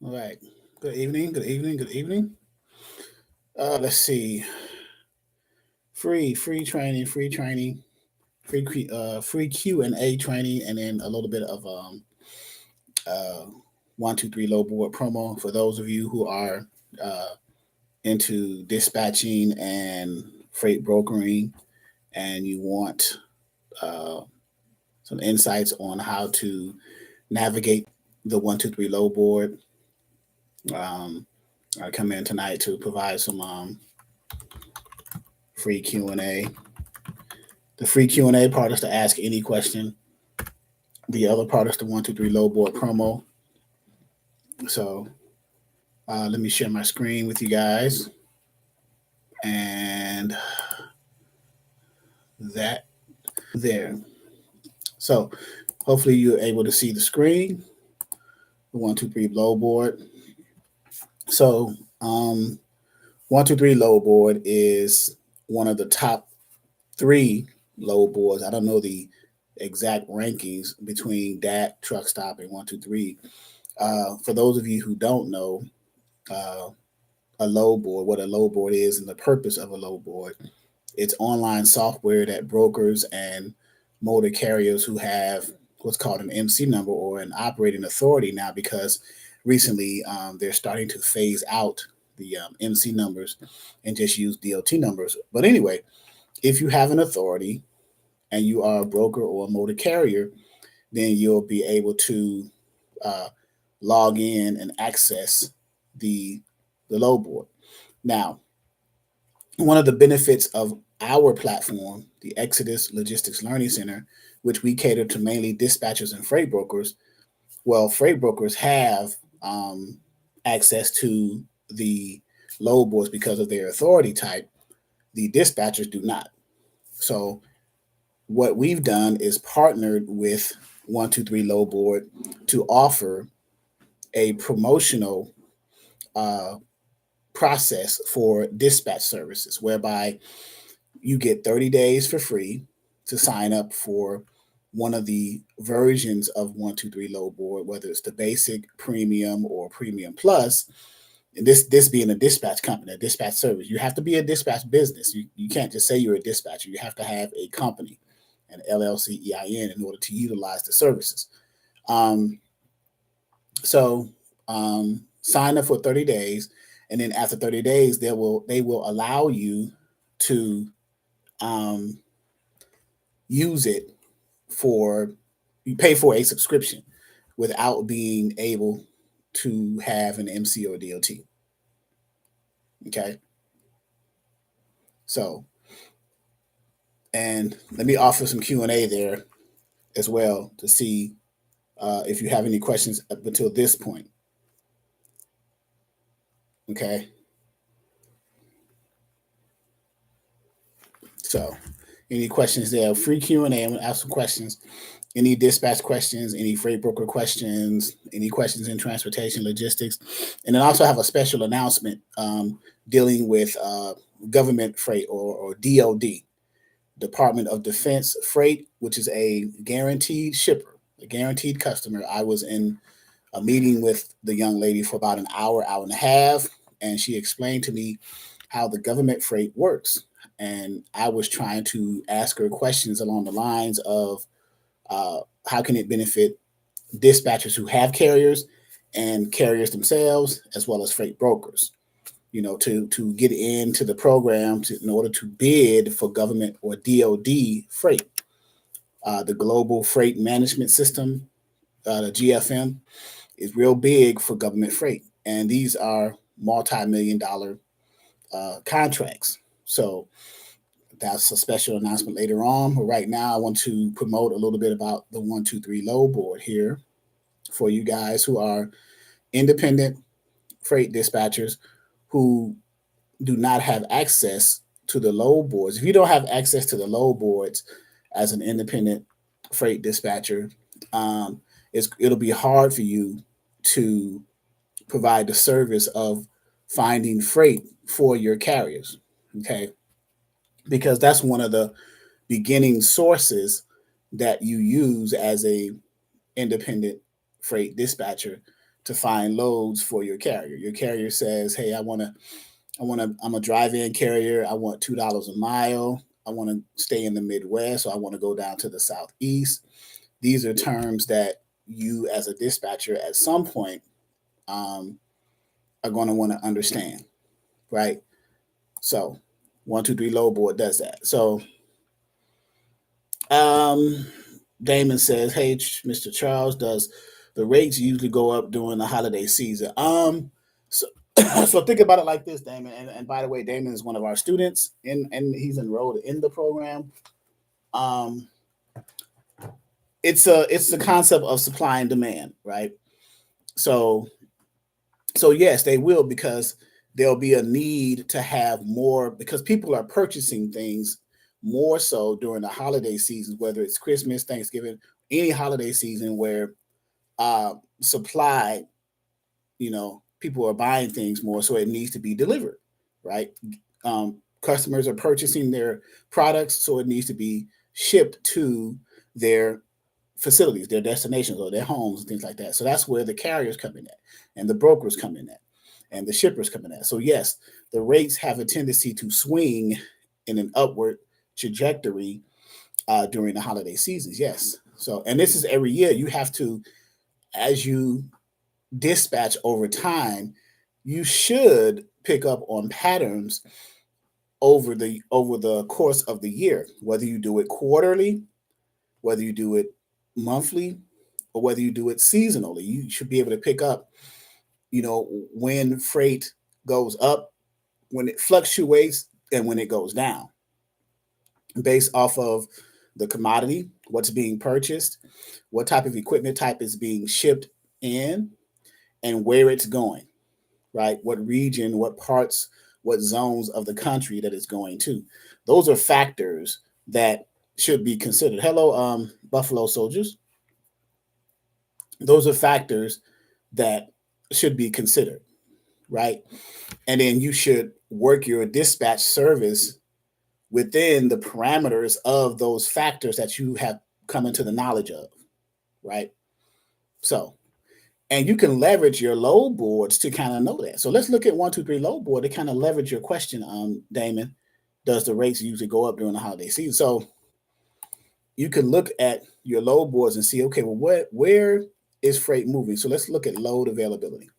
All right. Good evening. Good evening. Good evening. Let's see. Free training. Free training. Free Q&A training, and then a little bit of uh 123 low board promo for those of you who are uh into dispatching and freight brokering, and you want uh some insights on how to navigate the 123 low board. Um, I come in tonight to provide some free Q&A. The free Q&A part is to ask any question. The other part is the 123 low board promo. So let me share my screen with you guys. And that there. So hopefully you're able to see the screen, the 123 low board. So 123 low board is one of the top 3 low boards. I don't know the exact rankings between DAT, Truck Stop, and 123. For those of you who don't know, uh, a low board, what a low board is, and the purpose of a low board, it's online software that brokers and motor carriers who have what's called an MC number or an operating authority now, because recently they're starting to phase out the MC numbers and just use DOT numbers. But anyway, if you have an authority and you are a broker or a motor carrier, then you'll be able to uh, log in and access the the load board. Now, one of the benefits of our platform, the Exodus Logistics Learning Center, which we cater to mainly dispatchers and freight brokers, well, freight brokers have access to the load boards because of their authority type. The dispatchers do not. So what we've done is partnered with 123 Low Board to offer a promotional uh, process for dispatch services, whereby you get 30 days for free to sign up for one of the versions of 123 Low Board, whether it's the basic, premium, or premium plus. And this being a dispatch company, a dispatch service, you have to be a dispatch business. You can't just say you're a dispatcher. You have to have a company, an LLC EIN, in order to utilize the services. Um, so sign up for 30 days, and then after 30 days, they will allow you to um, use it for you pay for a subscription without being able to have an MC or DOT. Okay, so and let me offer some Q&A there as well to see if you have any questions up until this point. Okay, so any questions there? Free Q&A. I'm gonna ask some questions. Any dispatch questions, any freight broker questions, any questions in transportation logistics, and then also have a special announcement dealing with government freight or DOD, Department of Defense freight, which is a guaranteed shipper, a guaranteed customer. I was in a meeting with the young lady for about an hour, hour and a half, and she explained to me how the government freight works. And I was trying to ask her questions along the lines of uh, how can it benefit dispatchers who have carriers and carriers themselves, as well as freight brokers. To get into the program in order to bid for government or DoD freight. The Global Freight Management System, the GFM, is real big for government freight, and these are multi-million-dollar contracts. So that's a special announcement later on. But right now, I want to promote a little bit about the 123 Low Board here for you guys who are independent freight dispatchers who do not have access to the low boards. If you don't have access to the low boards as an independent freight dispatcher, um, it'll be hard for you to provide the service of finding freight for your carriers. Okay, because that's one of the beginning sources that you use as a independent freight dispatcher to find loads for your carrier. Your carrier says, hey, I'm a drive-in carrier. I want $2 a mile. I want to stay in the Midwest, so I want to go down to the Southeast. These are terms that you as a dispatcher at some point are going to want to understand, right? So 123 load board does that. So Damon says, hey, Mr. Charles, does the rates usually go up during the holiday season? So so think about it like this, Damon. And by the way, Damon is one of our students, and he's enrolled in the program. It's the concept of supply and demand, right? So yes, they will, because there'll be a need to have more, because people are purchasing things more so during the holiday seasons, whether it's Christmas, Thanksgiving, any holiday season where supply, people are buying things more, so it needs to be delivered, right? Customers are purchasing their products, so it needs to be shipped to their facilities, their destinations, or their homes, and things like that. So that's where the carriers come in at, and the brokers come in at, and the shippers come in at. So yes, the rates have a tendency to swing in an upward trajectory during the holiday seasons. Yes. So, and this is every year. You have to, as you dispatch over time, you should pick up on patterns over the course of the year, whether you do it quarterly, whether you do it monthly, or whether you do it seasonally. You should be able to pick up, when freight goes up, when it fluctuates, and when it goes down, based off of the commodity, what's being purchased, what type of equipment type is being shipped in, and where it's going, right? What region, what parts, what zones of the country that it's going to. Those are factors that should be considered. Hello, Buffalo Soldiers. Those are factors that should be considered, right? And then you should work your dispatch service within the parameters of those factors that you have come into the knowledge of, right? So, and you can leverage your load boards to kind of know that. So let's look at 123 load board to kind of leverage your question, Damon. Does the rates usually go up during the holiday season? So you can look at your load boards and see, okay, well, where is freight moving? So let's look at load availability.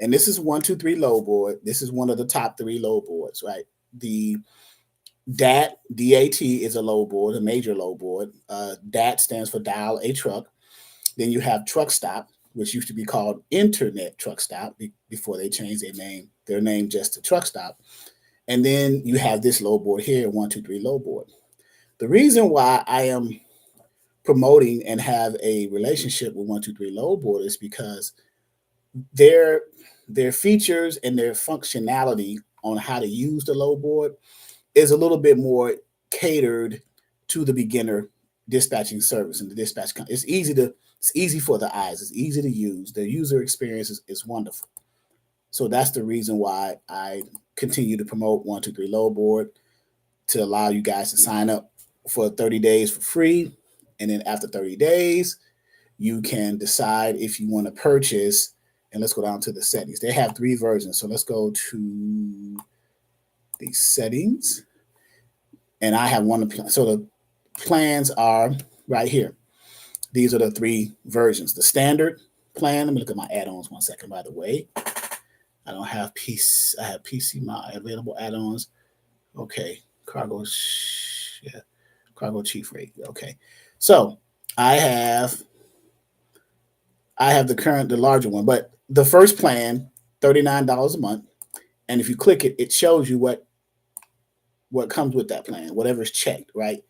And this is 123 load board. This is one of the top 3 load boards, right? The DAT is a load board, a major load board. DAT stands for dial a truck. Then you have truck stop, which used to be called Internet Truck Stop before they changed their name just to Truck Stop. And then you have this load board here, 123 load board. The reason why I am promoting and have a relationship with 123 load board is because their features and their functionality on how to use the load board is a little bit more catered to the beginner dispatching service and the dispatch. It's easy for the eyes. It's easy to use. The user experience is wonderful. So that's the reason why I continue to promote 123 load board, to allow you guys to sign up for 30 days for free. And then after 30 days, you can decide if you want to purchase. And let's go down to the settings. They have 3 versions. So let's go to the settings. And I have one. So the plans are right here. These are the 3 versions. The standard plan. Let me look at my add-ons one second, by the way. I don't have PC. I have PC, my available add-ons. Okay. Cargo chief rate. Okay. So I have the larger one, but the first plan, $39 a month. And if you click it, it shows you what comes with that plan, whatever's checked, right?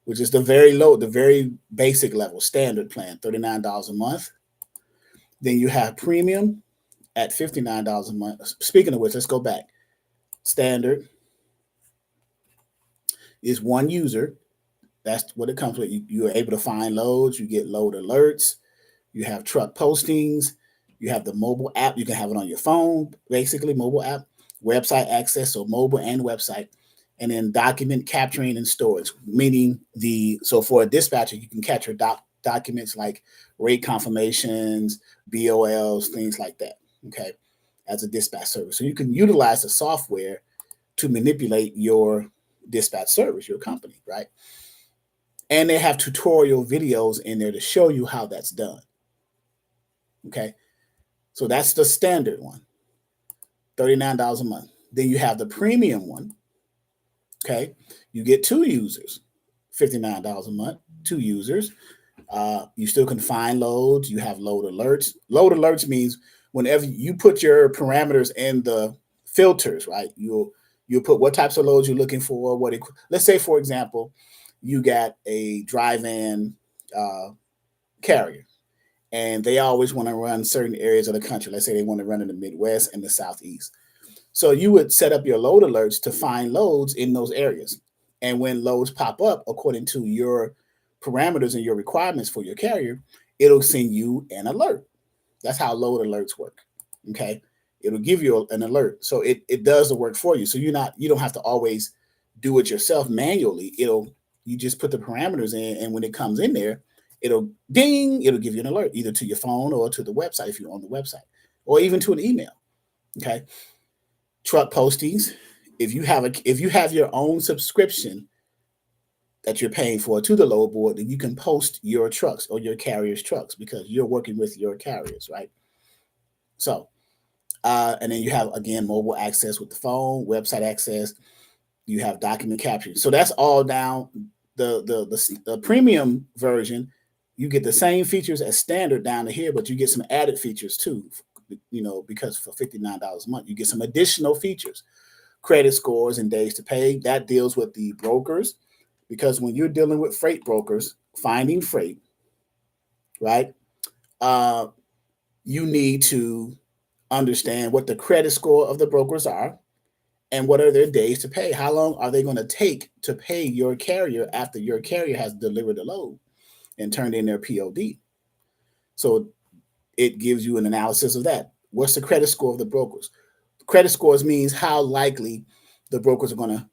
Which is the very basic level, standard plan, $39 a month. Then you have premium at $59 a month. Speaking of which, let's go back. Standard is 1 user. That's what it comes with. You are able to find loads. You get load alerts. You have truck postings. You have the mobile app. You can have it on your phone, basically mobile app, website access, so mobile and website. And then document capturing and storage, meaning so for a dispatcher, you can capture documents like rate confirmations, BOLs, things like that, okay, as a dispatch service. So you can utilize the software to manipulate your dispatch service, your company, right? And they have tutorial videos in there to show you how that's done. Okay. So that's the standard one, $39 a month. Then you have the premium one. Okay. You get 2 users, $59 a month, 2 users. You still can find loads. You have load alerts. Load alerts means whenever you put your parameters in the filters, right? You'll put what types of loads you're looking for. Let's say, for example, you got a drive-in carrier, and they always want to run certain areas of the country. Let's say they want to run in the Midwest and the Southeast. So you would set up your load alerts to find loads in those areas. And when loads pop up, according to your parameters and your requirements for your carrier, it'll send you an alert. That's how load alerts work. Okay. It'll give you an alert. So it does the work for you. So you don't have to always do it yourself manually. You just put the parameters in, and when it comes in there, it'll ding, it'll give you an alert either to your phone or to the website if you're on the website, or even to an email. Okay. Truck postings. If you have your own subscription that you're paying for to the load board, then you can post your trucks or your carrier's trucks because you're working with your carriers, right? So, and then you have, again, mobile access with the phone, website access. You have document capture. So that's all down. The premium version, you get the same features as standard down to here, but you get some added features too. Because for $59 a month, you get some additional features, credit scores and days to pay. That deals with the brokers, because when you're dealing with freight brokers, finding freight, right? You need to understand what the credit score of the brokers are and what are their days to pay. How long are they going to take to pay your carrier after your carrier has delivered the load and turned in their POD? So it gives you an analysis of that. What's the credit score of the brokers? Credit scores means how likely the brokers are going to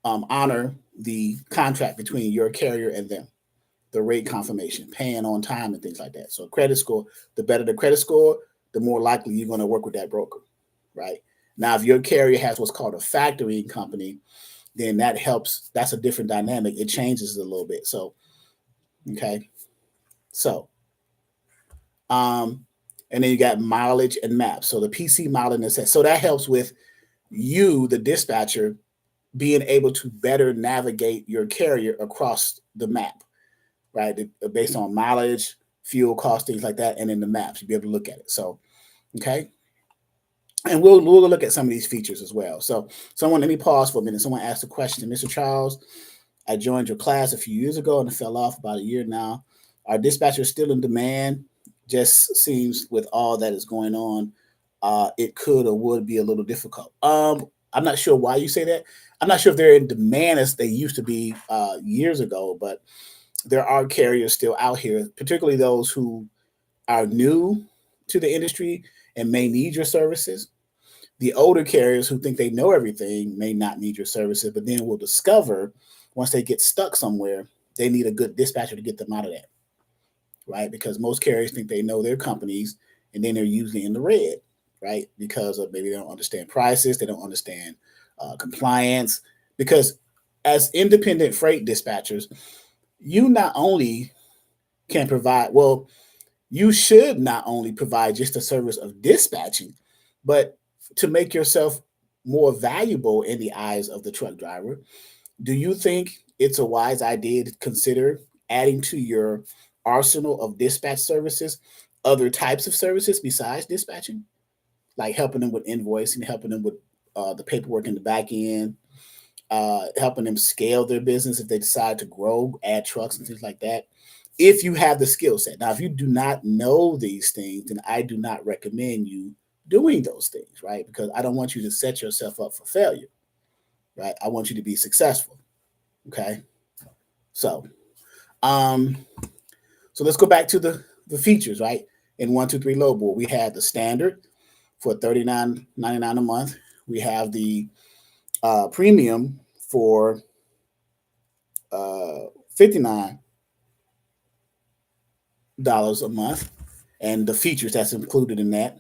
honor the contract between your carrier and them, the rate confirmation, paying on time, and things like that. So credit score, the better the credit score, the more likely you're going to work with that broker, right? Now, if your carrier has what's called a factoring company, then that helps. That's a different dynamic. It changes a little bit. So, okay. So, and then you got mileage and maps. So the PC mileage, so that helps with you, the dispatcher, being able to better navigate your carrier across the map, right? Based on mileage, fuel costs, things like that, and in the maps, you'll be able to look at it. So, okay. And we'll look at some of these features as well. So let me pause for a minute. Someone asked a question. Mr. Charles, I joined your class a few years ago and it fell off about a year now. Are dispatchers still in demand? Just seems with all that is going on, it could or would be a little difficult. I'm not sure why you say that. I'm not sure if they're in demand as they used to be years ago, but there are carriers still out here, particularly those who are new to the industry and may need your services. The older carriers who think they know everything may not need your services, but then will discover once they get stuck somewhere, they need a good dispatcher to get them out of that, right? Because most carriers think they know their companies, and then they're usually in the red, right? Because of maybe they don't understand prices, they don't understand compliance. Because as independent freight dispatchers, you not only can provide, well, you should not only provide just a service of dispatching, but to make yourself more valuable in the eyes of the truck driver, do you think it's a wise idea to consider adding to your arsenal of dispatch services other types of services besides dispatching, like helping them with invoicing, helping them with the paperwork in the back end, helping them scale their business if they decide to grow, add trucks and things like that? If you have the skill set. Now, if you do not know these things, then I do not recommend you doing those things, right? Because I don't want you to set yourself up for failure, right? I want you to be successful, okay? So, so let's go back to the features, right? In 123 Load Board, we have the standard for $39.99 a month. We have the premium for $59 a month, and the features that's included in that.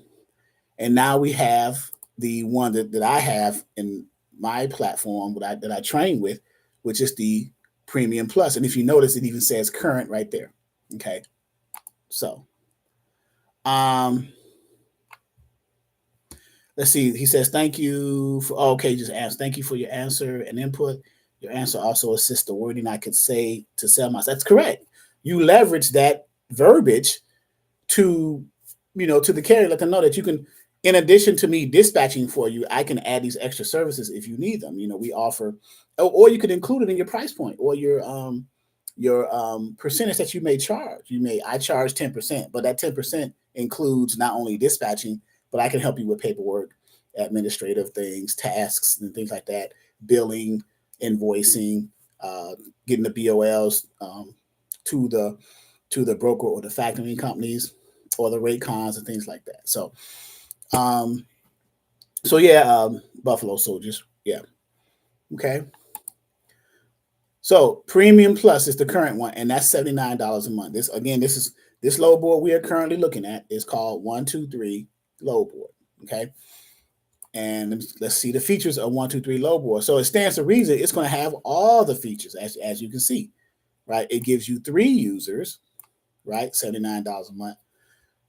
And now we have the one that I have in my platform that I train with, which is the Premium Plus. And if you notice, it even says current right there. Okay. So let's see. He says, thank you for, okay, just ask. Thank you for your answer and input. Your answer also assists the wording I could say to sell myself. That's correct. You leverage that verbiage to, to the carrier, let them know that you can, in addition to me dispatching for you, I can add these extra services if you need them. We offer, or you could include it in your price point or your percentage that you may charge. I charge 10%, but that 10% includes not only dispatching, but I can help you with paperwork, administrative things, tasks, and things like that, billing, invoicing, getting the BOLs to the broker or the factoring companies or the rate cons and things like that. So, Buffalo Soldiers, yeah, okay. So Premium Plus is the current one, and that's $79 a month. This load board we are currently looking at is called 123 load board. Okay. And let's see the features of 123 load board. So it stands to reason it's going to have all the features as you can see, right? It gives you 3 users, right? $79 a month.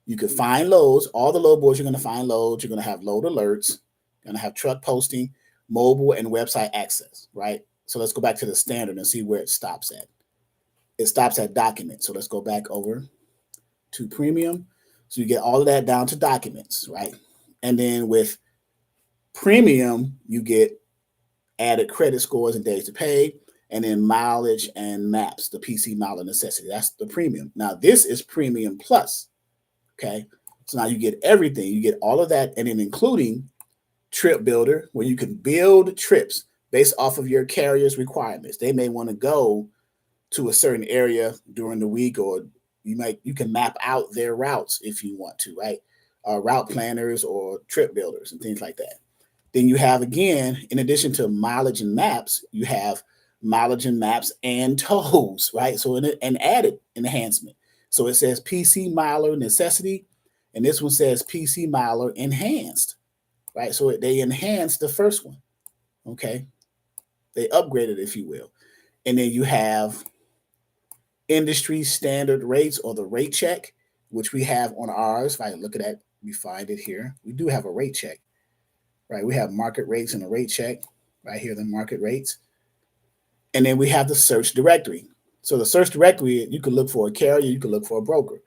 You can find loads. All the load boards, you're going to find loads. You're going to have load alerts. You're going to have truck posting, mobile, and website access, right? So let's go back to the standard and see where it stops at. It stops at document. So let's go back over to premium. So you get all of that down to documents, right? And then with premium, you get added credit scores and days to pay, and then mileage and maps, the PC miler necessity. That's the premium. Now this is Premium Plus. Okay. So now you get everything. You get all of that, and then including Trip Builder, where you can build trips based off of your carrier's requirements. They may want to go to a certain area during the week, or you can map out their routes if you want to, right? Route planners or trip builders and things like that. Then you have, again, in addition to mileage and maps, you have mileage and maps and tolls, right? So an added enhancement. So it says PC Miler Necessity, and this one says PC Miler Enhanced, right? So they enhanced the first one, okay? They upgraded, if you will. And then you have industry standard rates, or the rate check, which we have on ours. If I look at that, we find it here. We do have a rate check, right? We have market rates and a rate check right here, the market rates. And then we have the search directory. So the search directory, you can look for a carrier, you can look for a broker.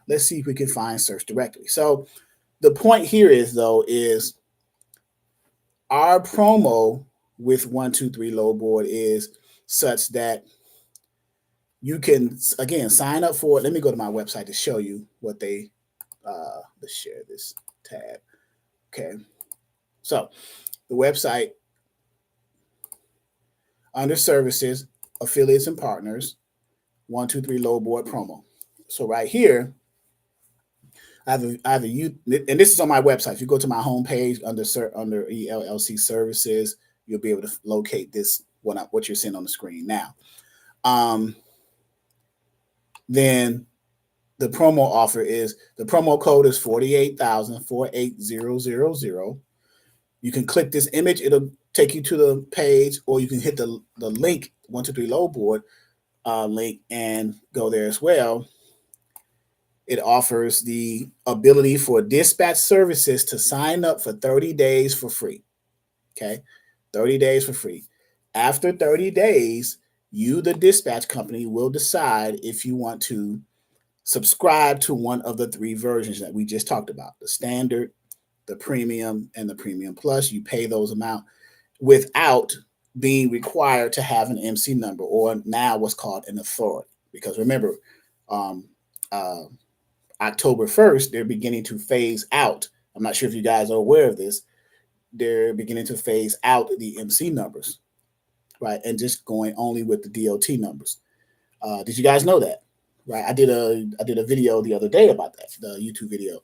Let's see if we can find search directory. So the point here is our promo with 123 load board is such that you can, again, sign up for it. Let me go to my website to show you what they, let's share this tab. Okay. So the website, under services, affiliates and partners, 123 load board promo. So right here, I have and this is on my website. If you go to my homepage under ELLC services, you'll be able to locate this, what you're seeing on the screen now. Then the promo offer is, the promo code is 48,000 You can click this image, it'll take you to the page, or you can hit the link, 123 load board link, and go there as well. It offers the ability for dispatch services to sign up for 30 days for free. Okay, 30 days for free. After 30 days, you, the dispatch company, will decide if you want to subscribe to one of the 3 versions that we just talked about: the standard, the premium, and the premium plus. You pay those amount without being required to have an MC number, or now what's called an authority. Because remember, October 1st, they're beginning to phase out. I'm not sure if you guys are aware of this. They're beginning to phase out the MC numbers, right? And just going only with the DOT numbers. Did you guys know that? Right? I did a video the other day about that, the YouTube video.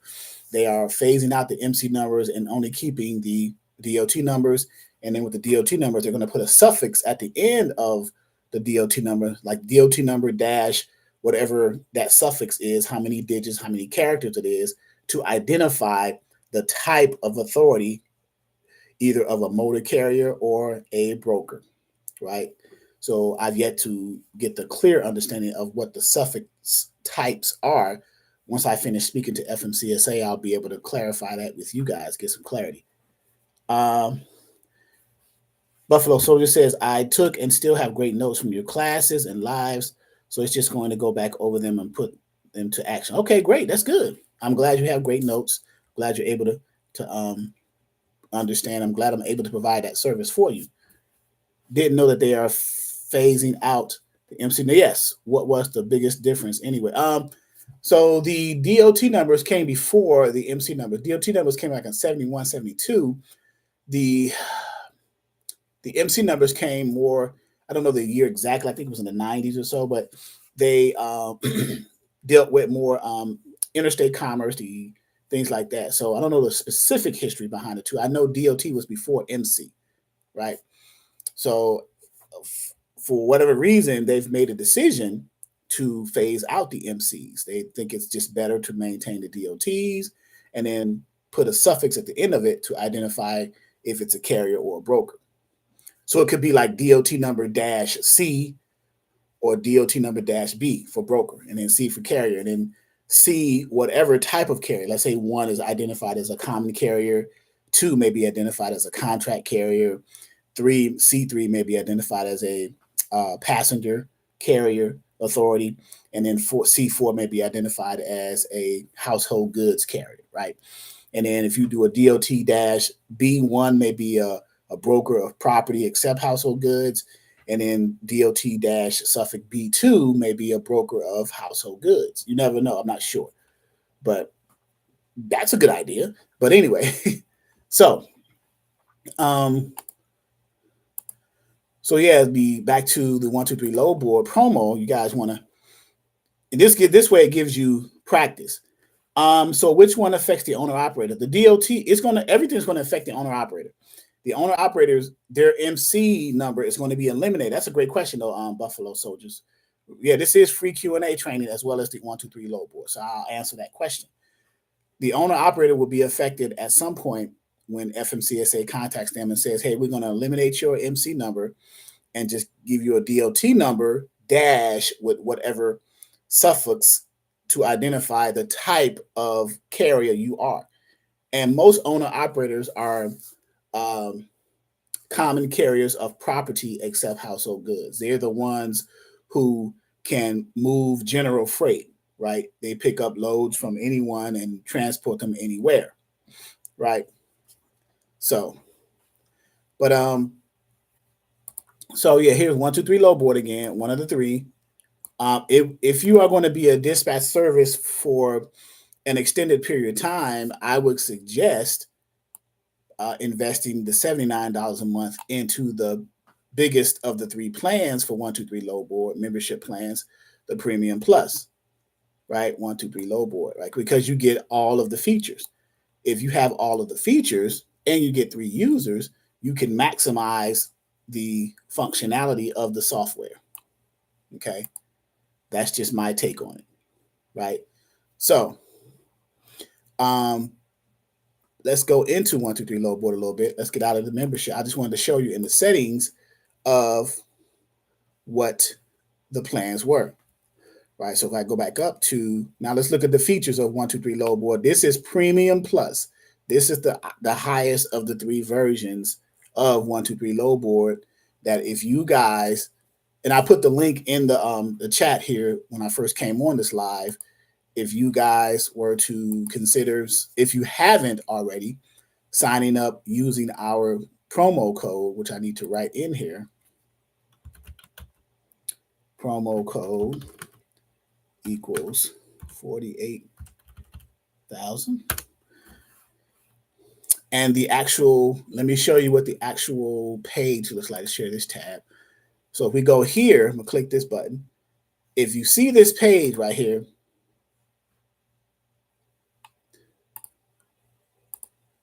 They are phasing out the MC numbers and only keeping the DOT numbers. And then with the DOT numbers, they're going to put a suffix at the end of the DOT number, like DOT number dash whatever that suffix is, how many digits, how many characters it is, to identify the type of authority, either of a motor carrier or a broker, right? So I've yet to get the clear understanding of what the suffix types are. Once I finish speaking to FMCSA, I'll be able to clarify that with you guys, get some clarity. Buffalo Soldier says, I took and still have great notes from your classes and lives, so it's just going to go back over them and put them to action. Okay, great. That's good. I'm glad you have great notes. Glad you're able to understand. I'm glad I'm able to provide that service for you. Didn't know that they are phasing out the MC. Yes. What was the biggest difference anyway? So the DOT numbers came before the MC numbers. DOT numbers came back in 71, 72. The MC numbers came more, I don't know the year exactly, I think it was in the 90s or so, but they dealt with more interstate commerce, the things like that. So I don't know the specific history behind it too. I know DOT was before MC, right? So for whatever reason, they've made a decision to phase out the MCs. They think it's just better to maintain the DOTs and then put a suffix at the end of it to identify if it's a carrier or a broker. So it could be like DOT number -C or DOT number -B for broker, and then C for carrier, and then C, whatever type of carrier. Let's say 1 is identified as a common carrier, 2 may be identified as a contract carrier, C3 may be identified as a passenger carrier authority, and then C4 may be identified as a household goods carrier, right? And then if you do a DOT-B1, may be a broker of property except household goods, and then DOT-suffix B2 may be a broker of household goods. You never know. I'm not sure, but that's a good idea. But anyway, so yeah, back to the 1, 2, 3 load board promo. You guys want to, this way it gives you practice. So which one affects the owner operator? The DOT is everything's going to affect the owner operator. The owner operators, their MC number is going to be eliminated. That's a great question, though, Buffalo Soldiers. Yeah, this is free Q&A training as well as the 1, 2, 3 load board. So I'll answer that question. The owner operator will be affected at some point when FMCSA contacts them and says, hey, we're going to eliminate your MC number and just give you a DOT number dash with whatever suffix to identify the type of carrier you are. And most owner operators are common carriers of property except household goods. They're the ones who can move general freight, right? They pick up loads from anyone and transport them anywhere, right? So, but so yeah, here's 1, 2, 3 load board again, one of the three. If you are going to be a dispatch service for an extended period of time, I would suggest investing the $79 a month into the biggest of the 3 plans for 1, 2, 3 load board membership plans, the Premium Plus, right? 1, 2, 3 load board, right? Because you get all of the features. If you have all of the features and you get 3 users, you can maximize the functionality of the software. Okay, that's just my take on it, right? So, let's go into 1, 2, 3 load board a little bit. Let's get out of the membership. I just wanted to show you in the settings of what the plans were, right? So if I go back up to, now let's look at the features of 1, 2, 3 load board. This is Premium Plus. This is the highest of the 3 versions of 1, 2, 3 load board that if you guys, and I put the link in the chat here when I first came on this live, if you guys were to consider, if you haven't already, signing up using our promo code, which I need to write in here. Promo code equals 48,000. And the actual, let me show you what the actual page looks like. Share this tab. So if we go here, I'm gonna click this button. If you see this page right here,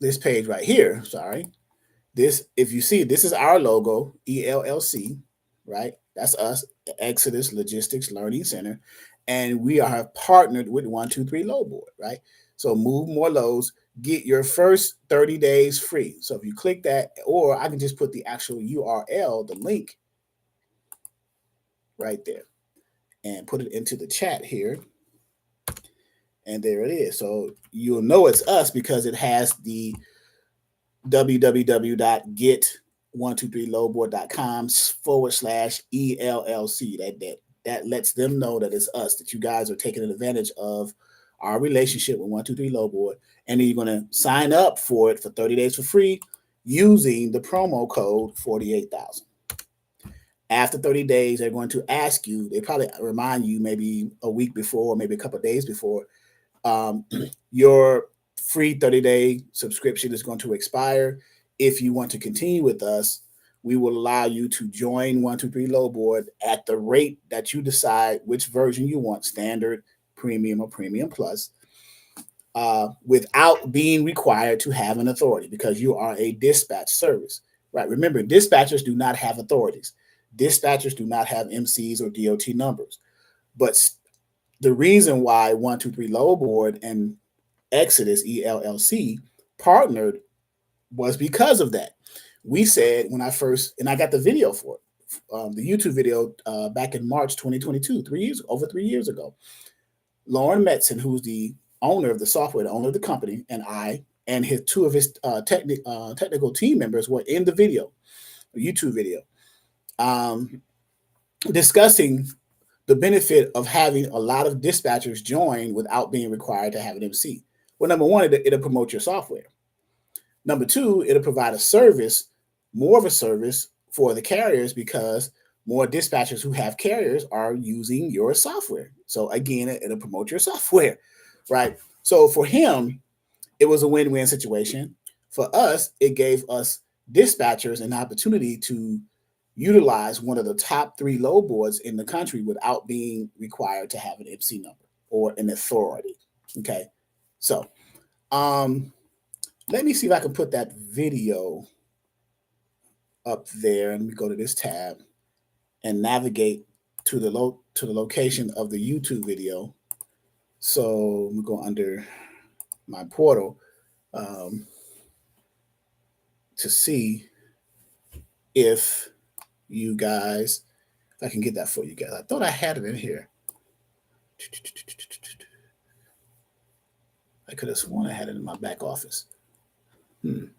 this page right here, sorry. This, if you see, this is our logo, ELLC, right? That's us, Exodus Logistics Learning Center. And we are partnered with 123 Load Board, right? So move more loads, get your first 30 days free. So if you click that, or I can just put the actual URL, the link right there, and put it into the chat here. And there it is. So you'll know it's us because it has the www.get123loadboard.com/ELLC. That lets them know that it's us, that you guys are taking advantage of our relationship with 123 Load Board. And then you're going to sign up for it for 30 days for free using the promo code 48,000. After 30 days, they're going to ask you, they probably remind you maybe a week before, maybe a couple of days before, your free 30-day subscription is going to expire. If you want to continue with us, we will allow you to join 123 Load Board at the rate that you decide which version you want, standard, premium, or premium plus, without being required to have an authority, because you are a dispatch service, right? Remember, dispatchers do not have authorities. Dispatchers do not have MCs or DOT numbers. But the reason why 123 Load Board and Exodus ELLC partnered was because of that. We said when I first, and I got the video for it, the YouTube video back in March 2022, over 3 years ago. Lauren Metzen, who's the owner of the software, the owner of the company, and I, and two of his technical team members were in the video, YouTube video, discussing the benefit of having a lot of dispatchers join without being required to have an MC. Well, number one, it'll promote your software. Number two, it'll provide a service, more of a service for the carriers, because more dispatchers who have carriers are using your software. So again, it'll promote your software, right? So for him, it was a win-win situation. For us, it gave us dispatchers an opportunity to utilize one of the top 3 load boards in the country without being required to have an MC number or an authority. Okay, so let me see if I can put that video up there, and we go to this tab and navigate to the location of the YouTube video. So we go under my portal to see if you guys, if I can get that for you guys. I thought I had it in here. I could have sworn I had it in my back office. You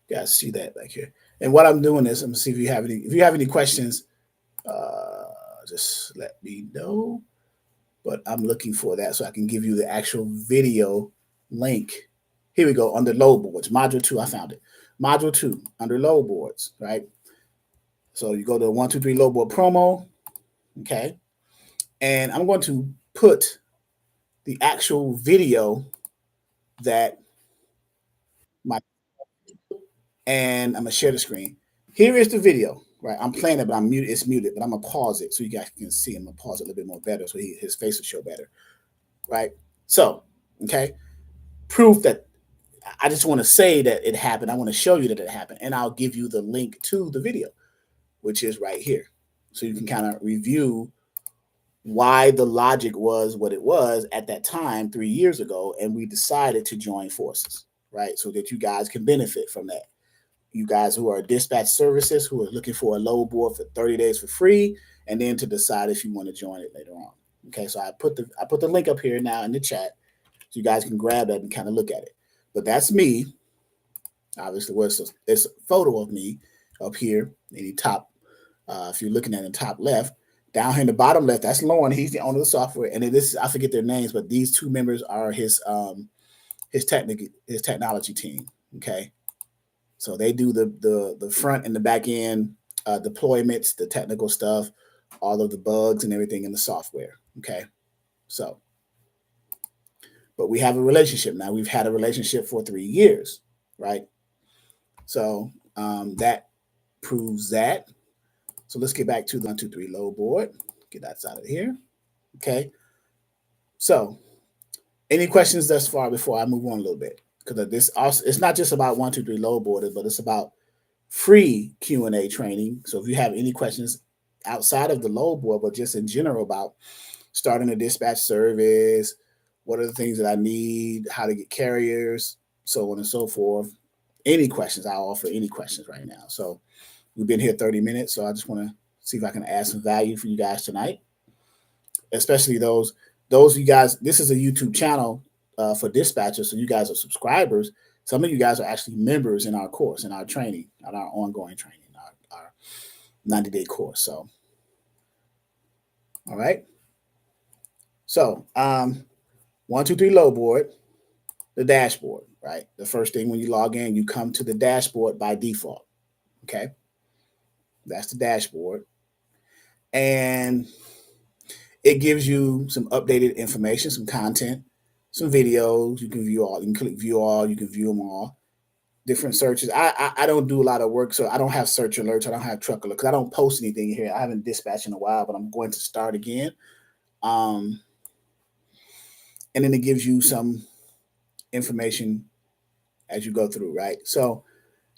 guys see that back here. And what I'm doing is I'm gonna see if you have any questions, just let me know. But I'm looking for that so I can give you the actual video link. Here we go, under load boards, module 2, I found it. Module 2, under load boards, right? So you go to 123 Load Board promo, okay? And I'm going to put the actual video that and I'm gonna share the screen. Here is the video, right? I'm playing it, but I'm muted. It's muted, but I'm gonna pause it so you guys can see. I'm gonna pause it a little bit more better so his face will show better, right? So, okay, proof that I just want to say that it happened. I want to show you that it happened, and I'll give you the link to the video, which is right here, so you can kind of review why the logic was what it was at that time 3 years ago, and we decided to join forces, right? So that you guys can benefit from that. You guys who are dispatch services who are looking for a load board for 30 days for free, and then to decide if you want to join it later on. Okay, so I put the link up here now in the chat, so you guys can grab that and kind of look at it. But that's me. Obviously, it's a photo of me up here in the top. If you're looking at the top left, down here in the bottom left, that's Lauren. He's the owner of the software, and this I forget their names, but these 2 members are his technology team. Okay. So they do the front and the back end deployments, the technical stuff, all of the bugs and everything in the software. Okay. So, but we have a relationship now. We've had a relationship for 3 years, right? So that proves that. So let's get back to the 123 load board. Get that out of here. Okay. So any questions thus far before I move on a little bit? Because this also, it's not just about 123 load board, but it's about free Q&A training. So if you have any questions outside of the load board, but just in general about starting a dispatch service, what are the things that I need, how to get carriers, so on and so forth. Any questions, I'll offer any questions right now. So we've been here 30 minutes, so I just want to see if I can add some value for you guys tonight, especially those of you guys. This is a YouTube channel for dispatchers, so you guys are subscribers. Some of you guys are actually members in our course, in our training, in our ongoing training, our 90-day course. So, all right. So, 1, 2, 3 load board, the dashboard, right? The first thing when you log in, you come to the dashboard by default. Okay. That's the dashboard. And it gives you some updated information, some content, some videos. You can view all. You can click view all. You can view them all. Different searches. I don't do a lot of work, so I don't have search alerts. I don't have truck alerts because I don't post anything here. I haven't dispatched in a while, but I'm going to start again. And then it gives you some information as you go through, right? So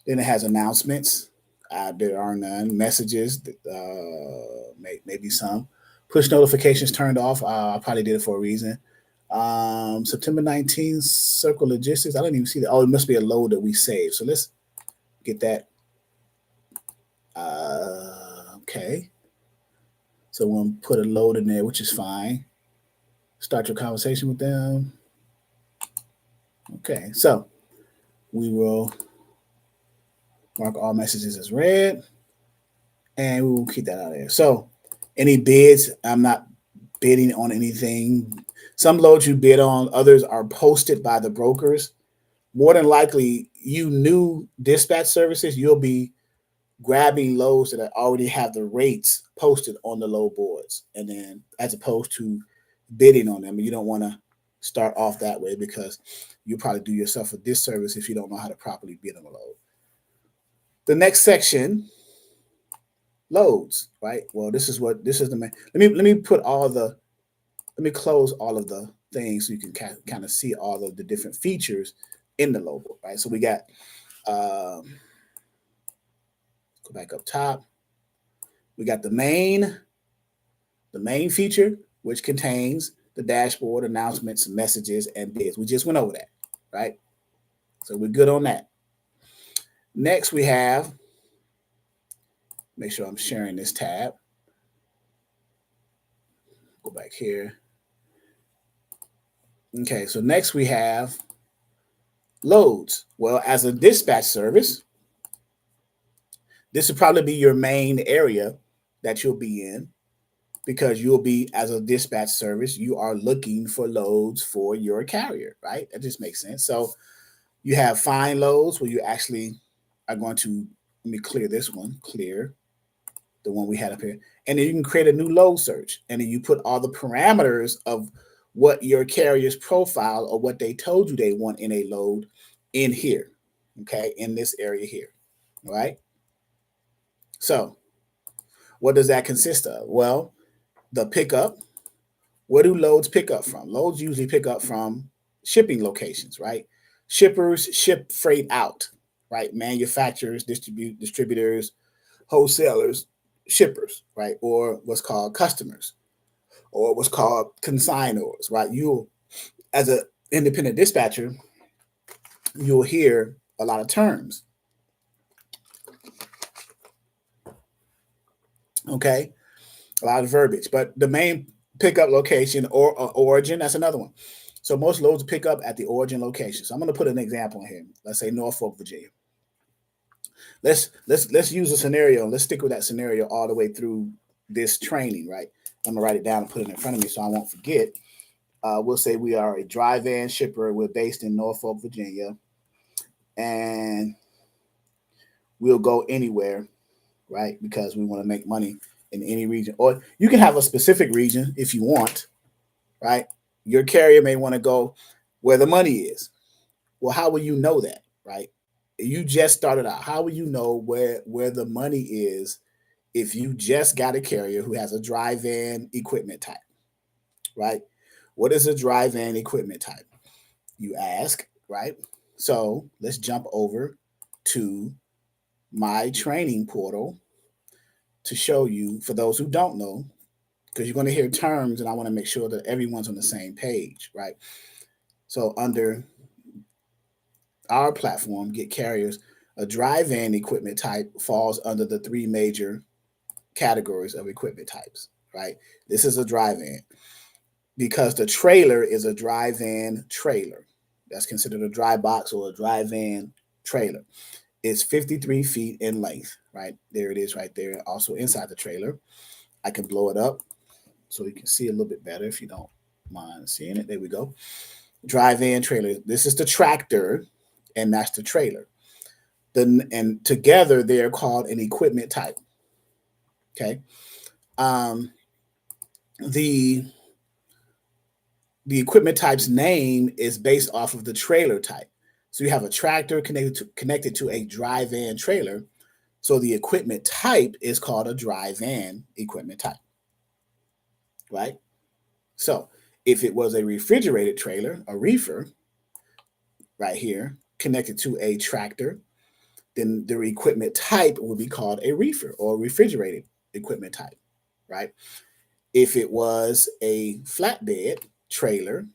then it has announcements. There are none. Messages, maybe some. Push notifications turned off. I probably did it for a reason. September 19th, Circle Logistics. I don't even see that. Oh, it must be a load that we saved. So let's get that. Okay. So we'll put a load in there, which is fine. Start your conversation with them. Okay. So we will mark all messages as read, and we will keep that out of there. So any bids, I'm not bidding on anything. Some loads you bid on, others are posted by the brokers. More than likely, you new dispatch services, you'll be grabbing loads that already have the rates posted on the load boards, and then as opposed to bidding on them. You don't want to start off that way because you probably do yourself a disservice if you don't know how to properly bid on a load. The next section, loads, right? Well, this is the main. Let me put all the. Let me close all of the things so you can kind of see all of the different features in the load board, right? So we got. Go back up top. We got the main feature, which contains the dashboard, announcements, messages, and bids. We just went over that, right? So we're good on that. Next, we have. Make sure I'm sharing this tab. Go back here. Okay, so next we have loads. Well, as a dispatch service, this will probably be your main area that you'll be in because you'll be, as a dispatch service, you are looking for loads for your carrier, right? That just makes sense. So you have find loads where you actually are going to, let me clear this one, clear the one we had up here. And then you can create a new load search. And then you put all the parameters of what your carrier's profile or what they told you they want in a load in here, okay, in this area here, all right? So what does that consist of? Well, the pickup, where do loads pick up from? Loads usually pick up from shipping locations, right? Shippers ship freight out, right? Manufacturers, distributors, wholesalers, shippers, right? Or what's called customers, or what's called consignors, right? You, as an independent dispatcher, you'll hear a lot of terms. Okay, a lot of verbiage, but the main pickup location or origin, that's another one. So most loads pick up at the origin location. So I'm going to put an example in here. Let's say Norfolk, Virginia. Let's use a scenario. Let's stick with that scenario all the way through this training, right? I'm gonna write it down and put it in front of me so I won't forget. We'll say we are a dry van shipper. We're based in Norfolk, Virginia, and we'll go anywhere, right? Because we want to make money in any region. Or you can have a specific region if you want, right? Your carrier may want to go where the money is. Well, how will you know that, right? You just started out. How will you know where the money is if you just got a carrier who has a dry van equipment type, right? What is a dry van equipment type? You ask, right? So let's jump over to my training portal to show you, for those who don't know, because you're going to hear terms and I want to make sure that everyone's on the same page, right? So under our platform, Get Carriers, a dry van equipment type falls under the three major categories of equipment types, right? This is a dry van because the trailer is a dry van trailer. That's considered a dry box or a dry van trailer. It's 53 feet in length, right? There it is right there. Also inside the trailer. I can blow it up so you can see a little bit better if you don't mind seeing it. There we go. Dry van trailer. This is the tractor and that's the trailer. And together they're called an equipment type. Okay. The equipment type's name is based off of the trailer type. So you have a tractor connected to a dry van trailer. So the equipment type is called a dry van equipment type, right? So if it was a refrigerated trailer, a reefer, right here, connected to a tractor, then the equipment type would be called a reefer or refrigerated equipment type, right? If it was a flatbed trailer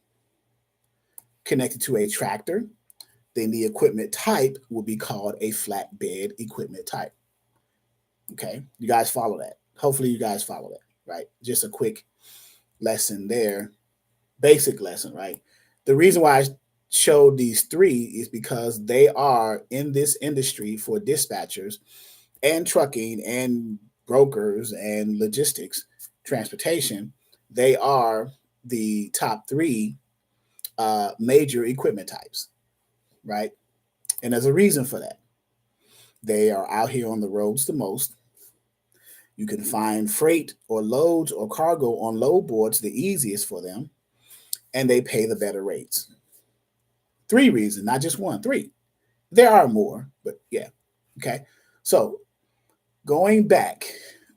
connected to a tractor, then the equipment type will be called a flatbed equipment type. Okay, you guys follow that? Hopefully you guys follow that, right? Just a quick lesson there, basic lesson, right? The reason why I showed these three is because they are in this industry for dispatchers and trucking and brokers and logistics, transportation. They are the top three major equipment types, right? And there's a reason for that. They are out here on the roads the most. You can find freight or loads or cargo on load boards the easiest for them, and they pay the better rates. Three reasons, not just one, three. There are more, but yeah. Okay. So going back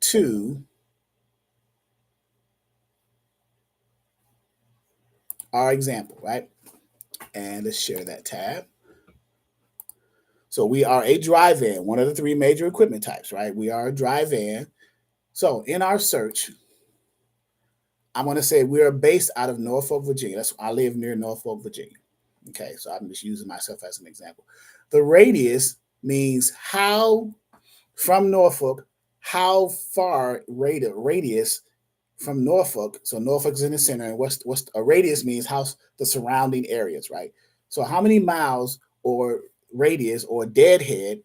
to our example, right? And let's share that tab. So we are a dry van, one of the three major equipment types, right? We are a dry van. So in our search, I'm going to say we are based out of Norfolk, Virginia. I live near Norfolk, Virginia. Okay, so I'm just using myself as an example. The radius means how from Norfolk, how far radius from Norfolk. So Norfolk's in the center, and what's a radius means how the surrounding areas, right? So how many miles or radius or deadhead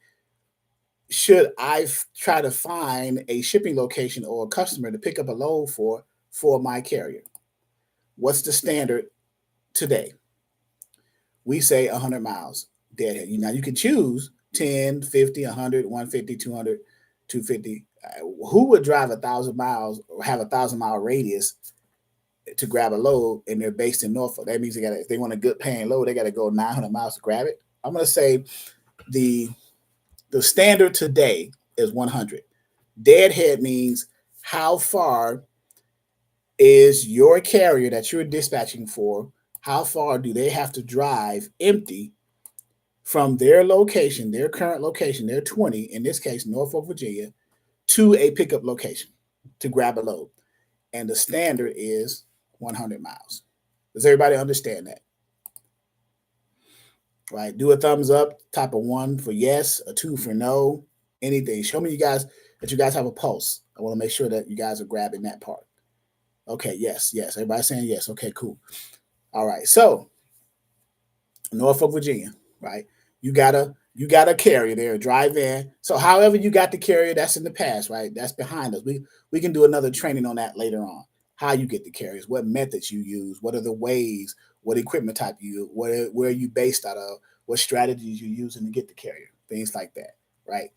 should I try to find a shipping location or a customer to pick up a load for my carrier? What's the standard today? We say 100 miles deadhead. Now you can choose 10, 50, 100, 150, 200, 250. Who would drive 1,000 miles or have 1,000-mile radius to grab a load and they're based in Norfolk? That means if they want a good paying load, they got to go 900 miles to grab it. I'm going to say the standard today is 100. Deadhead means how far is your carrier that you're dispatching for, how far do they have to drive empty from their location, their current location, their 20, in this case, Norfolk, Virginia, to a pickup location to grab a load. And the standard is 100 miles. Does everybody understand that? Right? Do a thumbs up, type a 1 for yes, a 2 for no, anything. Show me you guys that you guys have a pulse. I want to make sure that you guys are grabbing that part. Okay, yes. Everybody saying yes. Okay, cool. All right. So Norfolk, Virginia, right? You got a carrier there, a dry van. So however you got the carrier, that's in the past, right? That's behind us. We can do another training on that later on. How you get the carriers, what methods you use, what are the ways, what equipment type you use, where are you based out of, what strategies you're using to get the carrier, things like that, right?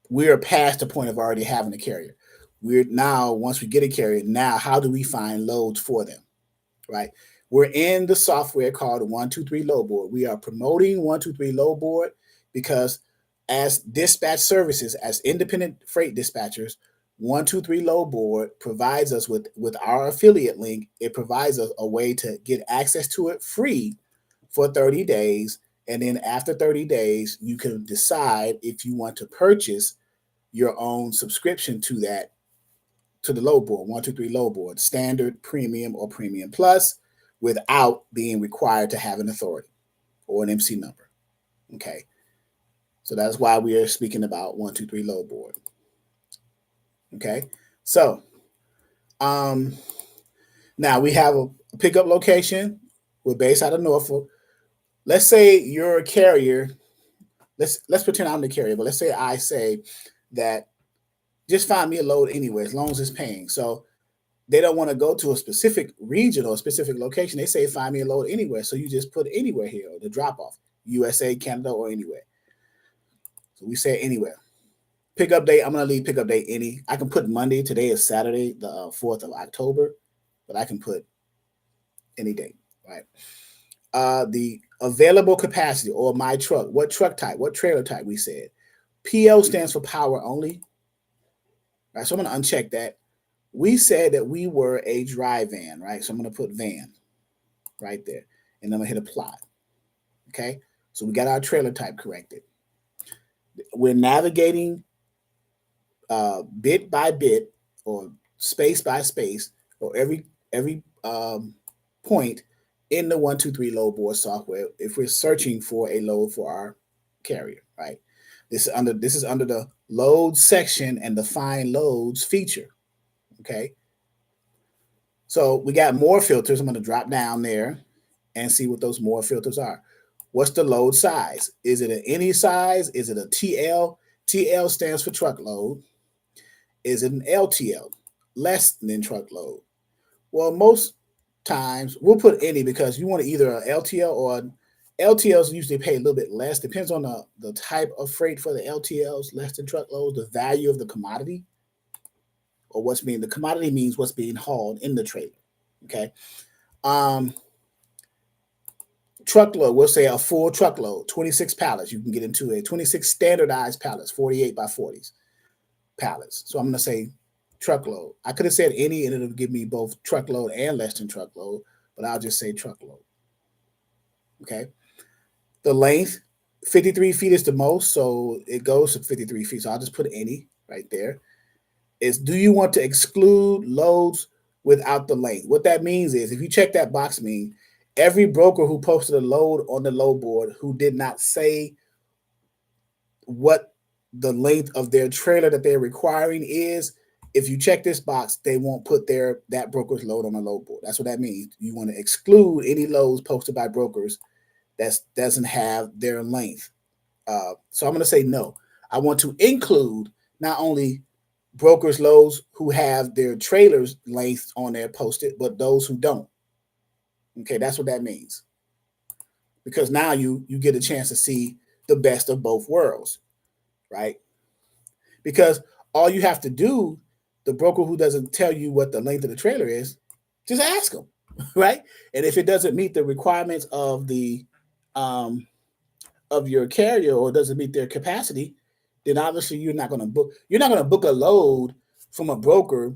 We're past the point of already having a carrier. We're now, once we get a carrier, now how do we find loads for them, right? We're in the software called 123 Load Board. We are promoting 123 Load Board because as dispatch services, as independent freight dispatchers, 123 Load Board provides us with our affiliate link. It provides us a way to get access to it free for 30 days. And then after 30 days, you can decide if you want to purchase your own subscription to that, to the load board, 123 load board, standard, premium, or premium plus, without being required to have an authority or an MC number. Okay. So that's why we are speaking about 123 load board. Okay. So now we have a pickup location. We're based out of Norfolk. Let's say you're a carrier. Let's pretend I'm the carrier, but let's say I say that just find me a load anywhere as long as it's paying. So they don't want to go to a specific region or a specific location. They say find me a load anywhere. So you just put anywhere here, or the drop off, USA, Canada, or anywhere. So we say anywhere. Pickup date, I'm going to leave pickup date any. I can put Monday. Today is Saturday, the 4th of October, but I can put any date, right? The available capacity, or my truck, what truck type, what trailer type we said. PO stands for power only. Right, so I'm going to uncheck that. We said that we were a dry van, right? So I'm going to put van right there, and I'm going to hit apply. Okay, so we got our trailer type corrected. We're navigating bit by bit, or space by space, or every point in the 123 load board software if we're searching for a load for our carrier, right? This is under the load section and the find loads feature. Okay. So we got more filters. I'm going to drop down there and see what those more filters are. What's the load size? Is it an any size? Is it a TL? TL stands for truckload. Is it an LTL? Less than truckload. Well, most times we'll put any because you want either an LTL or LTLs usually pay a little bit less. Depends on the type of freight for the LTLs, less than truckloads, the value of the commodity, or the commodity means what's being hauled in the trailer. Okay. Truckload, we'll say a full truckload, 26 pallets. You can get into a 26 standardized pallets, 48 by 40s pallets. So I'm going to say truckload. I could have said any and it'll give me both truckload and less than truckload, but I'll just say truckload. Okay. The length, 53 feet is the most, so it goes to 53 feet. So I'll just put any right there. Is do you want to exclude loads without the length? What that means is if you check that box, every broker who posted a load on the load board who did not say what the length of their trailer that they're requiring is, if you check this box, they won't put that broker's load on the load board. That's what that means. You want to exclude any loads posted by brokers that doesn't have their length. So I'm going to say no. I want to include not only brokers' loads who have their trailers length on there posted, but those who don't. Okay, that's what that means. Because now you get a chance to see the best of both worlds, right? Because all you have to do, the broker who doesn't tell you what the length of the trailer is, just ask them, right? And if it doesn't meet the requirements of the of your carrier or doesn't meet their capacity, then obviously you're not going to book a load from a broker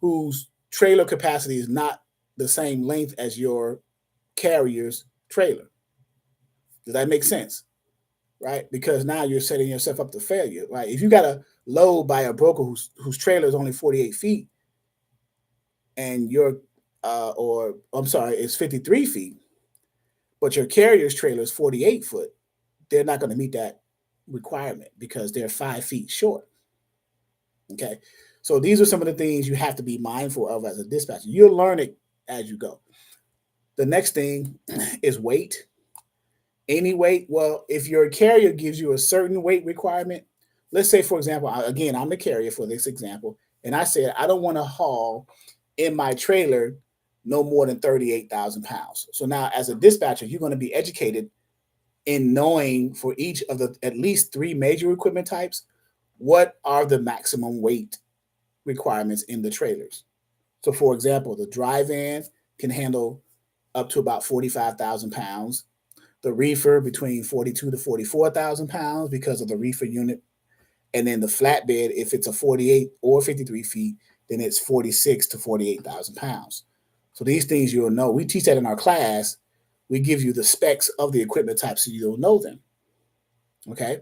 whose trailer capacity is not the same length as your carrier's trailer. Does that make sense? Right? Because now you're setting yourself up to failure, right? If you got a load by a broker whose trailer is only 48 feet and it's 53 feet, but your carrier's trailer is 48 foot, they're not going to meet that requirement because they're 5 feet short. Okay. So these are some of the things you have to be mindful of as a dispatcher. You'll learn it as you go. The next thing is weight. Any weight. Well, if your carrier gives you a certain weight requirement, let's say, for example, again, I'm the carrier for this example, and I said, I don't want to haul in my trailer no more than 38,000 pounds. So now as a dispatcher, you're going to be educated in knowing for each of the at least 3 major equipment types, what are the maximum weight requirements in the trailers. So for example, the dry van can handle up to about 45,000 pounds. The reefer between 42 to 44,000 pounds because of the reefer unit. And then the flatbed, if it's a 48 or 53 feet, then it's 46 to 48,000 pounds. So these things you'll know. We teach that in our class. We give you the specs of the equipment types so you'll know them. Okay.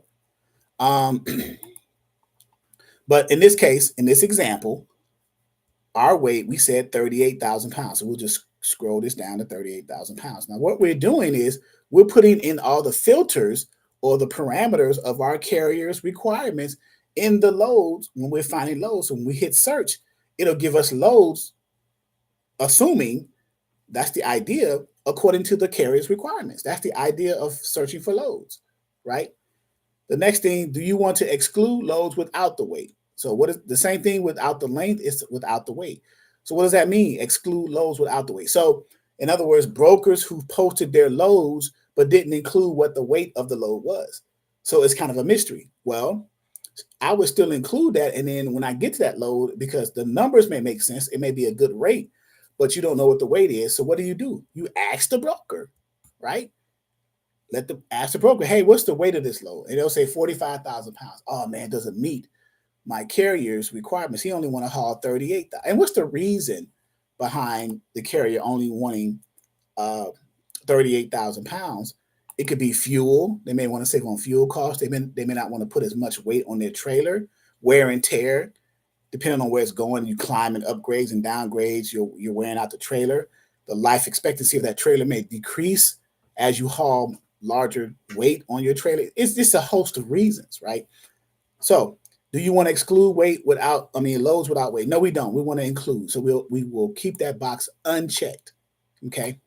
But in this case, in this example, our weight, we said 38,000 pounds. So we'll just scroll this down to 38,000 pounds. Now, what we're doing is we're putting in all the filters or the parameters of our carrier's requirements in the loads when we're finding loads. So when we hit search, it'll give us loads, assuming that's the idea according to the carrier's requirements. That's the idea of searching for loads, right? The next thing, do you want to exclude loads without the weight? So what is the same thing without the length is without the weight. So what does that mean? Exclude loads without the weight. So in other words, brokers who posted their loads but didn't include what the weight of the load was. So it's kind of a mystery. Well, I would still include that. And then when I get to that load, because the numbers may make sense, it may be a good rate, but you don't know what the weight is. So what do? You ask the broker, right? Ask the broker, hey, what's the weight of this load? And they'll say 45,000 pounds. Oh man, it doesn't meet my carrier's requirements. He only want to haul 38,000. And what's the reason behind the carrier only wanting 38,000 pounds? It could be fuel. They may want to save on fuel costs. They may not want to put as much weight on their trailer, wear and tear, depending on where it's going. You climb and upgrades and downgrades, you're wearing out the trailer. The life expectancy of that trailer may decrease as you haul larger weight on your trailer. It's just a host of reasons, right? So do you want to exclude loads without weight? No, we don't. We want to include. So we will keep that box unchecked. Okay.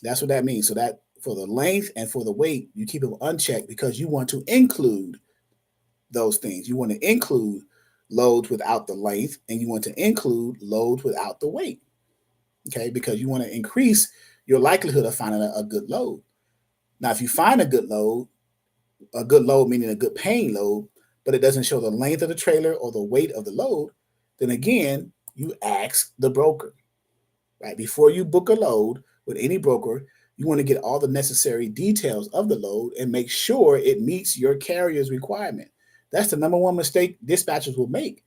That's what that means. So that for the length and for the weight, you keep it unchecked because you want to include those things. You want to include loads without the length, and you want to include loads without the weight. Okay, because you want to increase your likelihood of finding a good load. Now, if you find a good load meaning a good paying load, but it doesn't show the length of the trailer or the weight of the load, then again, you ask the broker, right? Before you book a load with any broker, you want to get all the necessary details of the load and make sure it meets your carrier's requirement. That's the number one mistake dispatchers will make,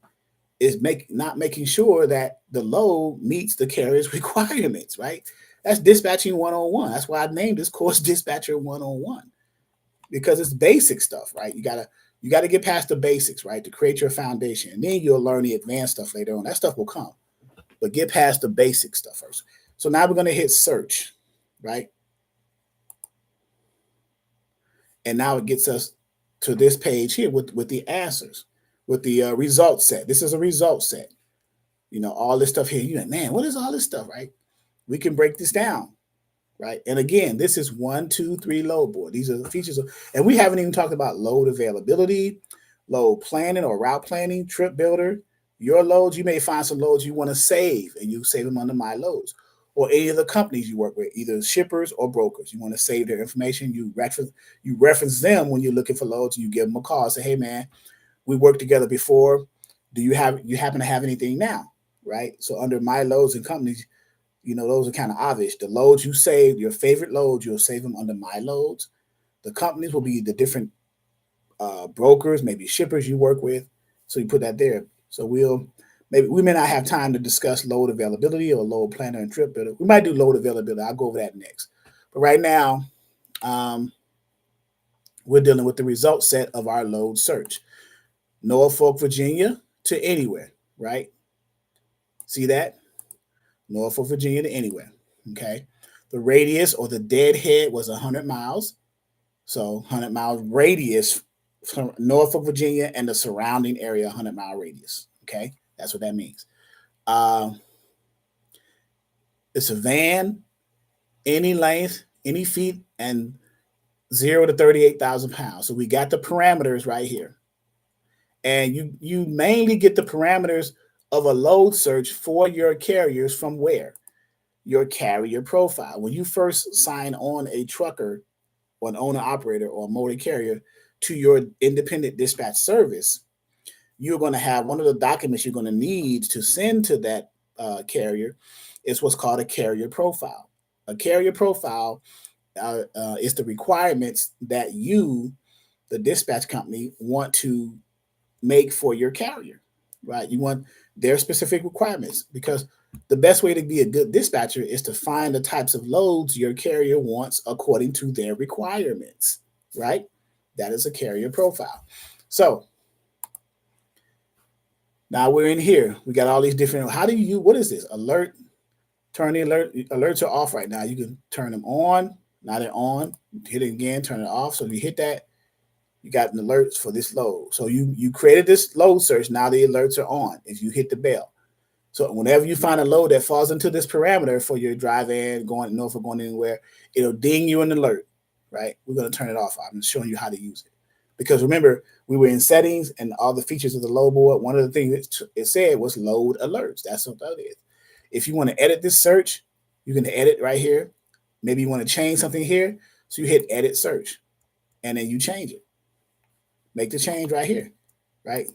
is not making sure that the load meets the carrier's requirements, right? That's dispatching 101. That's why I named this course Dispatcher 101, because it's basic stuff, right? You gotta get past the basics, right, to create your foundation, and then you'll learn the advanced stuff later on. That stuff will come, but get past the basic stuff first. So now we're going to hit search, right? And now it gets us to this page here with the answers, with the result set. This is a result set. All this stuff here. You're like, man, what is all this stuff, right? We can break this down, right? And again, this is 1, 2, 3 load board. These are the features and we haven't even talked about load availability, load planning or route planning, trip builder. Your loads, you may find some loads you want to save, and you save them under My Loads, or any of the companies you work with, either shippers or brokers. You want to save their information. You reference them when you're looking for loads. You give them a call. Say, hey man, we worked together before. Do you happen to have anything now, right? So under My Loads and companies, those are kind of obvious. The loads you saved, your favorite loads, you'll save them under My Loads. The companies will be the different brokers, maybe shippers you work with. So you put that there. So we may not have time to discuss load availability or load planner and trip builder. We might do load availability. I'll go over that next. But right now, we're dealing with the result set of our load search. Norfolk, Virginia to anywhere, right? See that? Norfolk, Virginia to anywhere, okay? The radius or the deadhead was 100 miles. So 100-mile radius from Norfolk, Virginia and the surrounding area, 100-mile radius, okay? That's what that means. It's a van, any length, any feet, and 0 to 38,000 pounds. So we got the parameters right here. And you mainly get the parameters of a load search for your carriers from where? Your carrier profile. When you first sign on a trucker or an owner-operator or a motor carrier to your independent dispatch service, you're going to have one of the documents you're going to need to send to that carrier is what's called a carrier profile. A carrier profile is the requirements that you, the dispatch company, want to make for your carrier, right? You want their specific requirements, because the best way to be a good dispatcher is to find the types of loads your carrier wants according to their requirements, right? That is a carrier profile. So Now we're in here. We got all these different, how do you use, what is this? Alert, turn the alerts are off right now. You can turn them on. Now they're on. Hit it again, turn it off. So if you hit that, you got an alerts for this load. So you created this load search. Now the alerts are on if you hit the bell. So whenever you find a load that falls into this parameter for your drive-in, going north or going anywhere, it'll ding you an alert, right? We're going to turn it off. I'm showing you how to use it. Because remember, we were in settings and all the features of the load board. One of the things it said was load alerts. That's what that is. If you want to edit this search, you can edit right here. Maybe you want to change something here. So you hit edit search and then you change it. Make the change right here, right?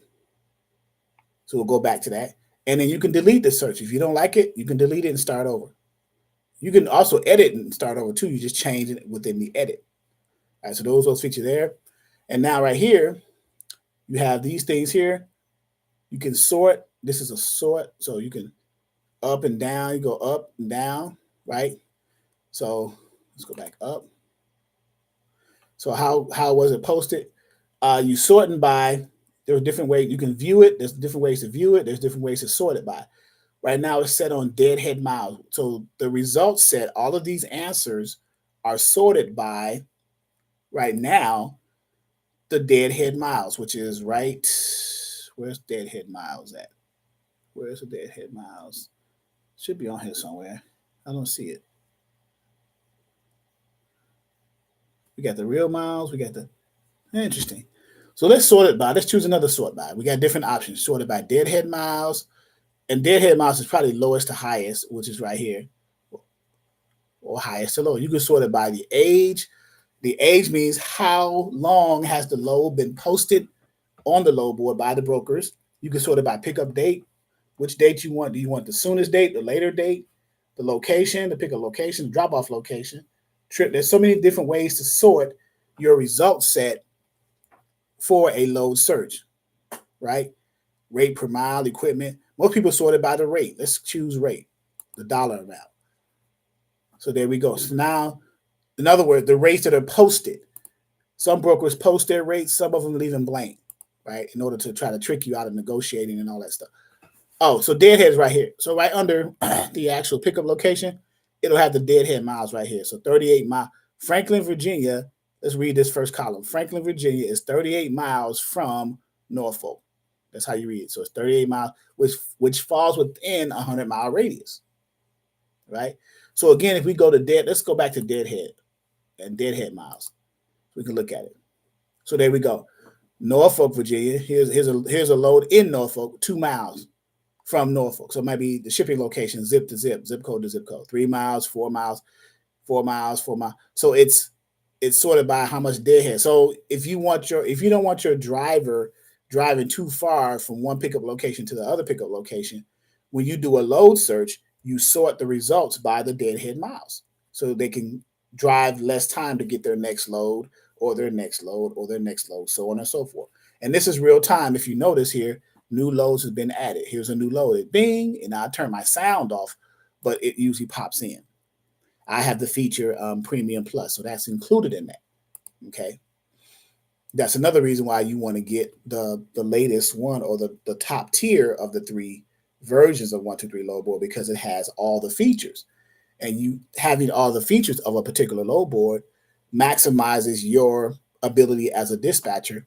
So we'll go back to that. And then you can delete the search. If you don't like it, you can delete it and start over. You can also edit and start over too. You just change it within the edit. All right, so those features there. And now right here, you have these things here. You can sort. This is a sort. So you can up and down. You go up and down, right? So let's go back up. So how was it posted? You sorting by, there are different ways you can view it. There's different ways to view it. There's different ways to sort it by. Right now it's set on deadhead miles. So the results set, all of these answers are sorted by, right now, the deadhead miles, which is right, where's deadhead miles at? Where's the deadhead miles? Should be on here somewhere. I don't see it. We got the real miles. We got the, interesting. So let's sort it by, let's choose another sort by. We got different options, sorted by deadhead miles. And deadhead miles is probably lowest to highest, which is right here, or highest to low. You can sort it by the age. The age means how long has the load been posted on the load board by the brokers. You can sort it by pickup date, which date you want. Do you want the soonest date, the later date, the location, the pickup location, drop-off location, trip? There's so many different ways to sort your result set for a load search, right? Rate per mile, equipment. Most people sort it by the rate. Let's choose rate, the dollar amount. So there we go. So now, in other words, the rates that are posted. Some brokers post their rates, some of them leave them blank, right? In order to try to trick you out of negotiating and all that stuff. Oh, so deadhead's right here. So right under the actual pickup location, it'll have the deadhead miles right here. So 38 miles. Franklin, Virginia, let's read this first column. Franklin, Virginia is 38 miles from Norfolk. That's how you read it. So it's 38 miles, which falls within a 100-mile radius, right? So again, if we go to let's go back to deadhead and deadhead miles. We can look at it. So there we go. Norfolk, Virginia. Here's a load in Norfolk, 2 miles from Norfolk. So it might be the shipping location, zip to zip, zip code to zip code, 3 miles, 4 miles, 4 miles, 4 miles. So it's sorted by how much deadhead. So if you don't want your driver driving too far from one pickup location to the other pickup location, when you do a load search, you sort the results by the deadhead miles so they can drive less time to get their next load or their next load or their next load, so on and so forth. And this is real time. If you notice here, new loads have been added. Here's a new load. It bing, and I turn my sound off, but it usually pops in. I have the feature Premium Plus, so that's included in that. Okay. That's another reason why you want to get the latest one, or the top tier of the 3 versions of 123 load board, because it has all the features. And you having all the features of a particular load board maximizes your ability as a dispatcher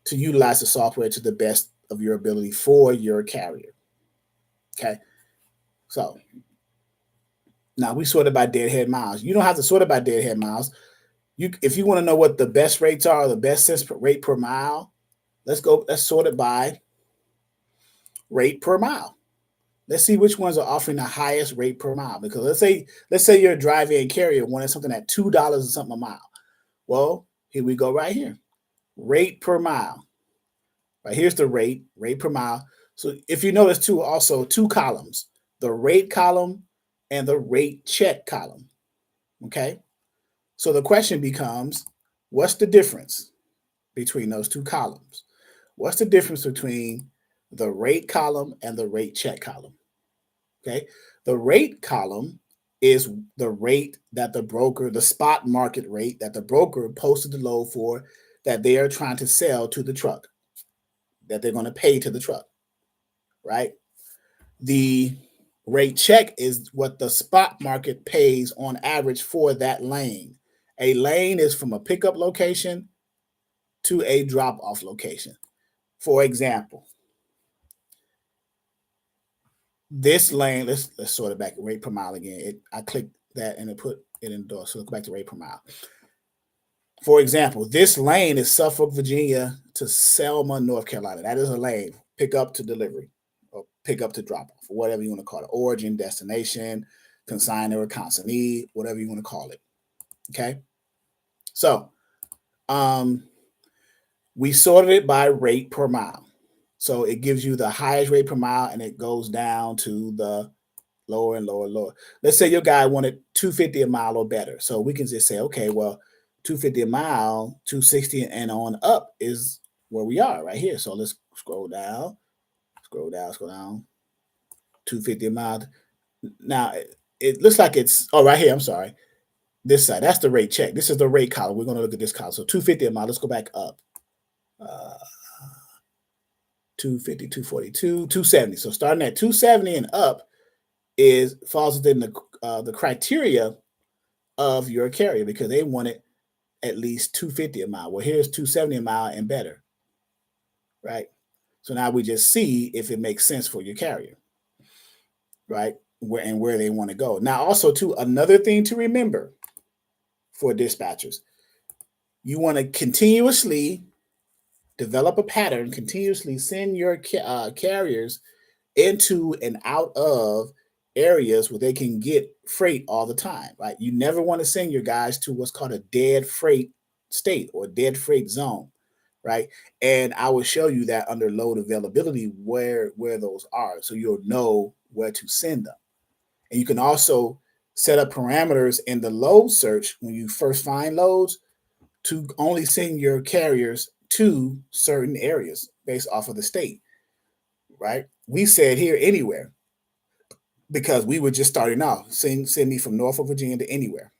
to utilize the software to the best of your ability for your carrier. Okay. So now we sorted by deadhead miles. You don't have to sort it by deadhead miles. If you want to know what the best rates are, the best rate per mile, let's sort it by rate per mile. Let's see which ones are offering the highest rate per mile. Because let's say you're a drive-in carrier wanting something at $2 or something a mile. Well, here we go right here. Rate per mile. Right, here's the rate per mile. So if you notice too, also 2 columns, the rate column and the rate check column. Okay. So the question becomes, what's the difference between those 2 columns? What's the difference between the rate column and the rate check column? Okay. The rate column is the rate that the spot market rate that the broker posted the load for, that they are trying to sell to the truck, that they're going to pay to the truck. right? The rate check is what the spot market pays on average for that lane. A lane is from a pickup location to a drop-off location. For example, this lane, let's sort it back, rate per mile again. I clicked that and it put it indoors. So let's go back to rate per mile. For example, this lane is Suffolk, Virginia to Selma, North Carolina. That is a lane, pick up to delivery, or pick up to drop off, or whatever you want to call it. Origin, destination, consignor, consignee, whatever you want to call it. Okay. So we sorted it by rate per mile. So it gives you the highest rate per mile and it goes down to the lower and lower, lower. Let's say your guy wanted $2.50 a mile or better. So we can just say, okay, well, $2.50 a mile, $2.60 and on up is where we are right here. So let's scroll down, $2.50 a mile. Now it looks like it's, oh, right here, I'm sorry. This side, that's the rate check. This is the rate column. We're going to look at this column. So $2.50 a mile, let's go back up. 250, 242, 270. So starting at 270 and up falls within the criteria of your carrier because they wanted at least 250 a mile. Well, here's 270 a mile and better, right? So now we just see if it makes sense for your carrier, right? Where they want to go. Now, also too, another thing to remember for dispatchers, you want to continuously develop a pattern, continuously send your carriers into and out of areas where they can get freight all the time, right? You never want to send your guys to what's called a dead freight state or dead freight zone, right? And I will show you that under load availability where those are, so you'll know where to send them. And you can also set up parameters in the load search when you first find loads to only send your carriers to certain areas based off of the state, right? We said here anywhere because we were just starting off. Send me from Norfolk, Virginia to anywhere,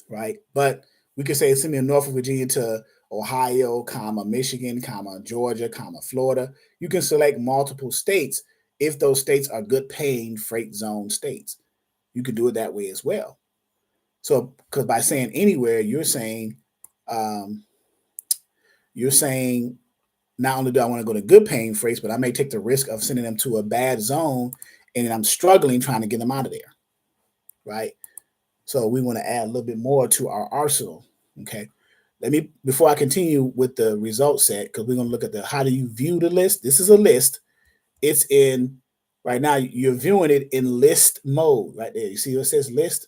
right? But we could say send me from Norfolk, Virginia to Ohio, Michigan, Georgia, Florida. You can select multiple states if those states are good paying freight zone states. You could do it that way as well. So, because by saying anywhere, you're saying not only do I want to go to good paying freights, but I may take the risk of sending them to a bad zone and I'm struggling trying to get them out of there, right? So we want to add a little bit more to our arsenal, okay? Before I continue with the result set, because we're going to look at how do you view the list. This is a list. It's in, right now, you're viewing it in list mode right there. You see what it says list?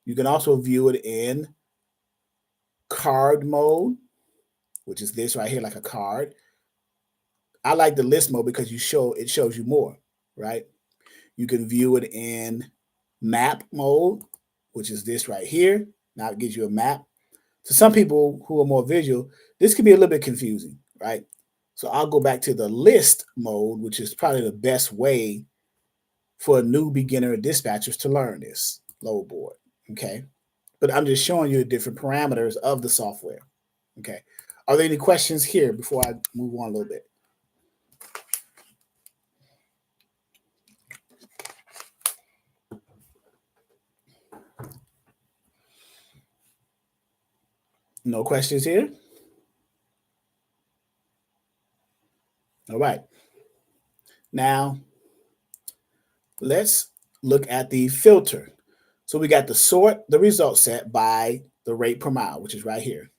You can also view it in card mode, which is this right here, like a card. I like the list mode because it shows you more, right? You can view it in map mode, which is this right here. Now it gives you a map. To some people who are more visual, this can be a little bit confusing, right? So I'll go back to the list mode, which is probably the best way for a new beginner dispatchers to learn this load board, okay? But I'm just showing you the different parameters of the software, okay? Are there any questions here before I move on a little bit? No questions here? All right. Now, let's look at the filter. So we got to sort the result set by the rate per mile, which is right here.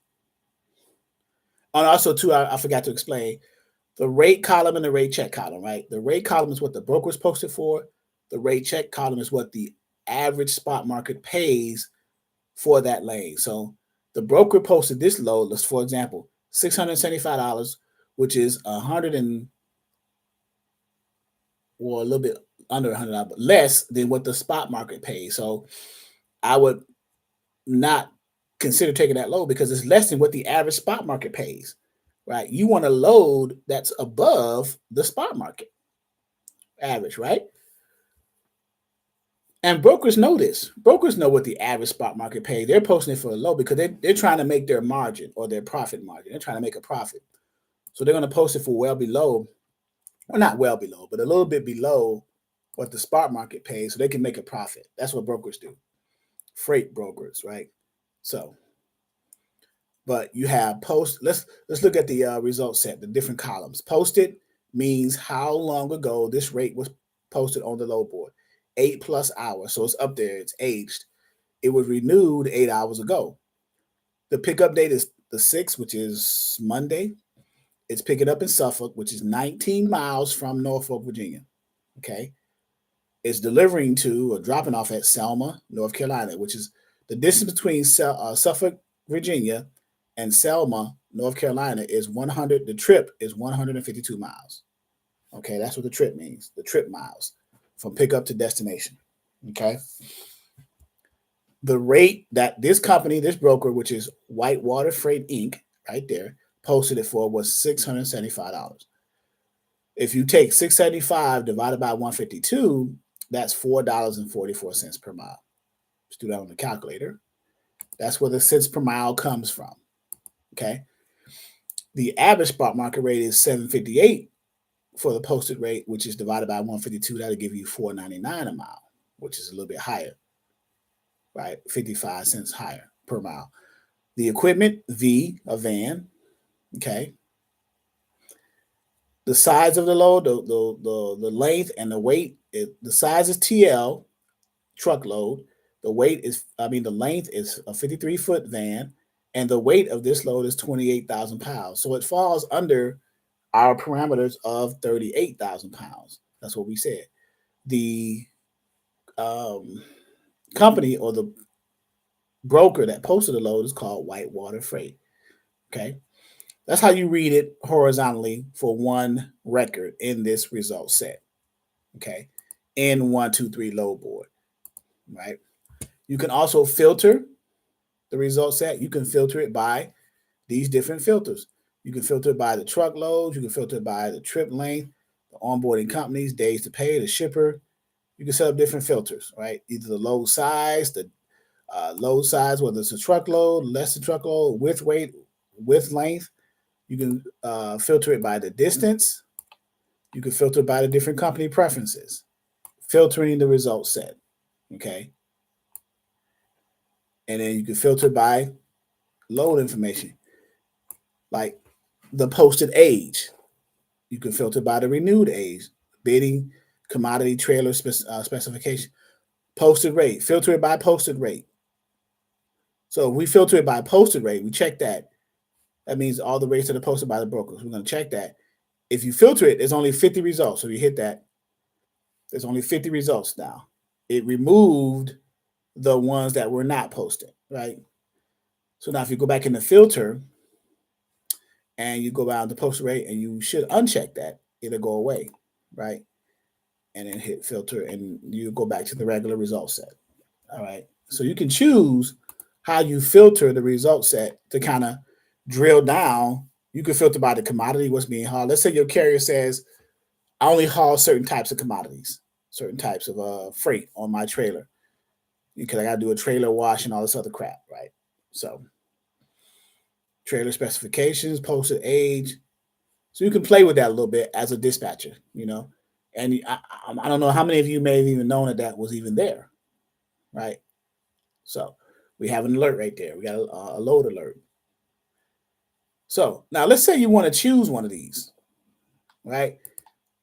And also, too, I forgot to explain the rate column and the rate check column, right? The rate column is what the broker's posted for. The rate check column is what the average spot market pays for that lane. So the broker posted this load, let's, for example, $675, which is a little bit under $100, but less than what the spot market pays. So I would not consider taking that load because it's less than what the average spot market pays, right? You want a load that's above the spot market average, right? And brokers know this. Brokers know what the average spot market pays. They're posting it for a low because they're trying to make their margin or their profit margin. They're trying to make a profit. So they're going to post it for well below or not well below, but a little bit below what the spot market pays so they can make a profit. That's what brokers do. Freight brokers, right? So, but you have post. Let's look at the result set, the different columns. Posted means how long ago this rate was posted on the load board. 8+ hours, so it's up there. It's aged. It was renewed 8 hours ago. The pickup date is the 6th, which is Monday. It's picking up in Suffolk, which is 19 miles from Norfolk, Virginia. Okay. It's delivering to or dropping off at Selma, North Carolina, which is the distance between Suffolk, Virginia, and Selma, North Carolina is 100. The trip is 152 miles. Okay, that's what the trip means. The trip miles from pickup to destination. Okay. The rate that this company, this broker, which is Whitewater Freight Inc., right there, posted it for was $675. If you take 675 divided by 152, that's $4.44 per mile. Let's do that on the calculator. That's where the cents per mile comes from. Okay. The average spot market rate is $7.58 for the posted rate, which is divided by 152. That'll give you $4.99 a mile, which is a little bit higher, right? 55 cents higher per mile. The equipment, V, a van. Okay. The size of the load, the length and the weight. The size is TL, truckload. The length is a 53-foot van, and the weight of this load is 28,000 pounds. So it falls under our parameters of 38,000 pounds. That's what we said. The company or the broker that posted the load is called Whitewater Freight. Okay. That's how you read it horizontally for one record in this result set. Okay. In 1, 2, 3 load board. Right. You can also filter the result set. You can filter it by these different filters. You can filter it by the truckloads. You can filter it by the trip length, the onboarding companies, days to pay, the shipper. You can set up different filters, right? Either the load size, whether it's a truckload, less than truckload, with weight, with length. You can filter it by the distance. You can filter it by the different company preferences. Filtering the result set, okay? And then you can filter by load information, like the posted age. You can filter by the renewed age, bidding, commodity, trailer specification, posted rate. Filter it by posted rate. So if we filter it by posted rate, we check that. That means all the rates that are posted by the brokers. We're going to check that. If you filter it, there's only 50 results. So you hit that. There's only 50 results now. It removed the ones that were not posted, right? So now if you go back in the filter and you go down to posted rate and you should uncheck that, it'll go away, right? And then hit filter and you go back to the regular result set. All right. So you can choose how you filter the result set to kind of drill down. You can filter by the commodity, what's being hauled. Let's say your carrier says, I only haul certain types of commodities, certain types of freight on my trailer, because I got to do a trailer wash and all this other crap, right? So trailer specifications, posted age. So you can play with that a little bit as a dispatcher, And I don't know how many of you may have even known that was even there, right? So we have an alert right there. We got a load alert. So now let's say you want to choose one of these, right?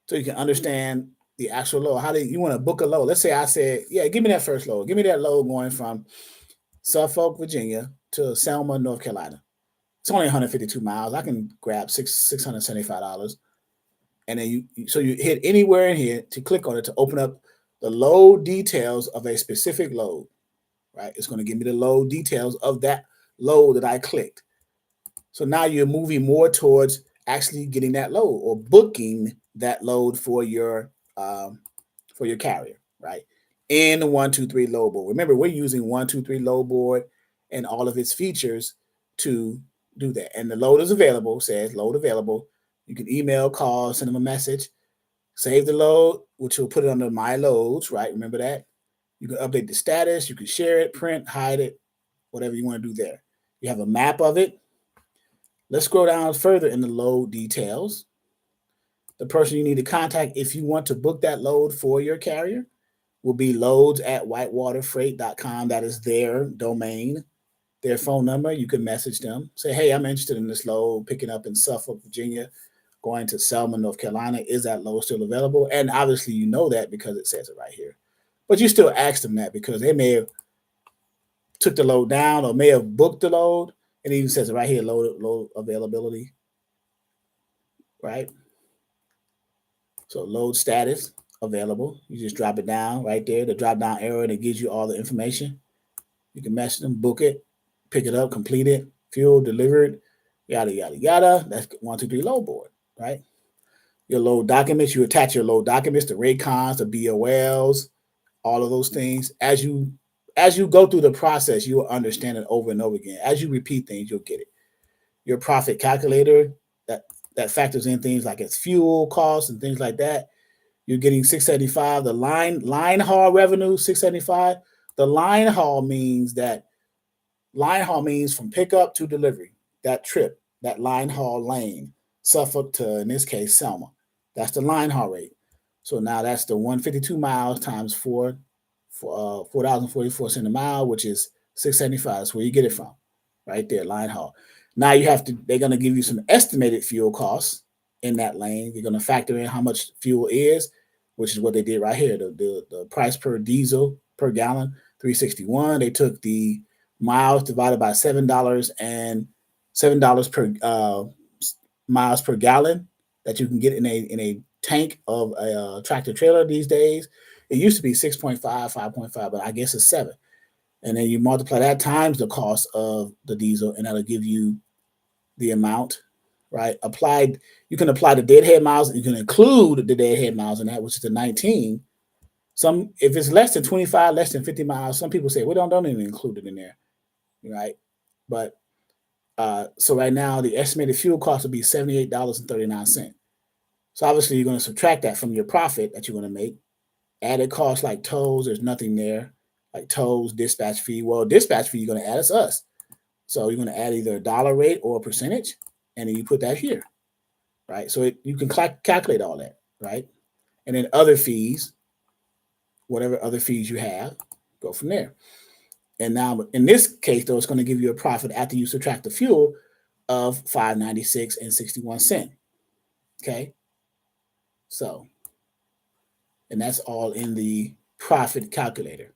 So you can understand the actual load. How do you want to book a load? Let's say I said, yeah, give me that first load. Give me that load going from Suffolk, Virginia to Selma, North Carolina. It's only 152 miles. I can grab $675. And then you hit anywhere in here to click on it to open up the load details of a specific load, right? It's going to give me the load details of that load that I clicked. So now you're moving more towards actually getting that load or booking that load for your carrier, right? In the 1, 2, 3 load board. Remember, we're using 1, 2, 3 load board and all of its features to do that. And the load is available, says load available. You can email, call, send them a message, save the load, which will put it under my loads, right? Remember that? You can update the status. You can share it, print, hide it, whatever you want to do there. You have a map of it. Let's scroll down further in the load details. The person you need to contact if you want to book that load for your carrier will be loads@whitewaterfreight.com. That is their domain, their phone number. You can message them. Say, hey, I'm interested in this load, picking up in Suffolk, Virginia, going to Selma, North Carolina. Is that load still available? And obviously you know that because it says it right here. But you still ask them that because they may have took the load down or may have booked the load. And it even says it right here, load availability, right? So load status available. You just drop it down right there, the drop down arrow, and it gives you all the information. You can message them, book it, pick it up, complete it, fuel delivered, yada, yada, yada. That's 1, 2, 3 load board, right? Your load documents, you attach your load documents, the RACONs, the BOLs, all of those things. As you go through the process, you will understand it over and over again. As you repeat things, you'll get it. Your profit calculator, that factors in things like its fuel costs and things like that. You're getting $675. The line haul revenue, $675. The line haul means from pickup to delivery. That trip, that line haul lane, Suffolk to, in this case, Selma. That's the line haul rate. So now that's the 152 miles times 4,044 cents a mile, which is $675. That's where you get it from, right there, line haul. Now they're going to give you some estimated fuel costs in that lane. You're going to factor in how much fuel is, which is what they did right here. The price per diesel per gallon, $3.61. They took the miles divided by $7 and $7 per miles per gallon that you can get in a tank of a tractor trailer these days. It used to be 6.5, 5.5, but I guess it's 7. And then you multiply that times the cost of the diesel, and that'll give you the amount, right? You can apply the deadhead miles. You can include the deadhead miles in that, which is the 19. If it's less than 25, less than 50 miles, some people say, well, don't even include it in there, right? But so right now, the estimated fuel cost would be $78.39. So obviously, you're going to subtract that from your profit that you're going to make. Added costs like tolls, there's nothing there, like tolls, dispatch fee. Well, dispatch fee, you're going to add us. So you're going to add either a dollar rate or a percentage, and then you put that here, right? So you can calculate all that, right? And then other fees, whatever other fees you have, go from there. And now in this case, though, it's going to give you a profit after you subtract the fuel of $5.96.61. Okay. So, and that's all in the profit calculator.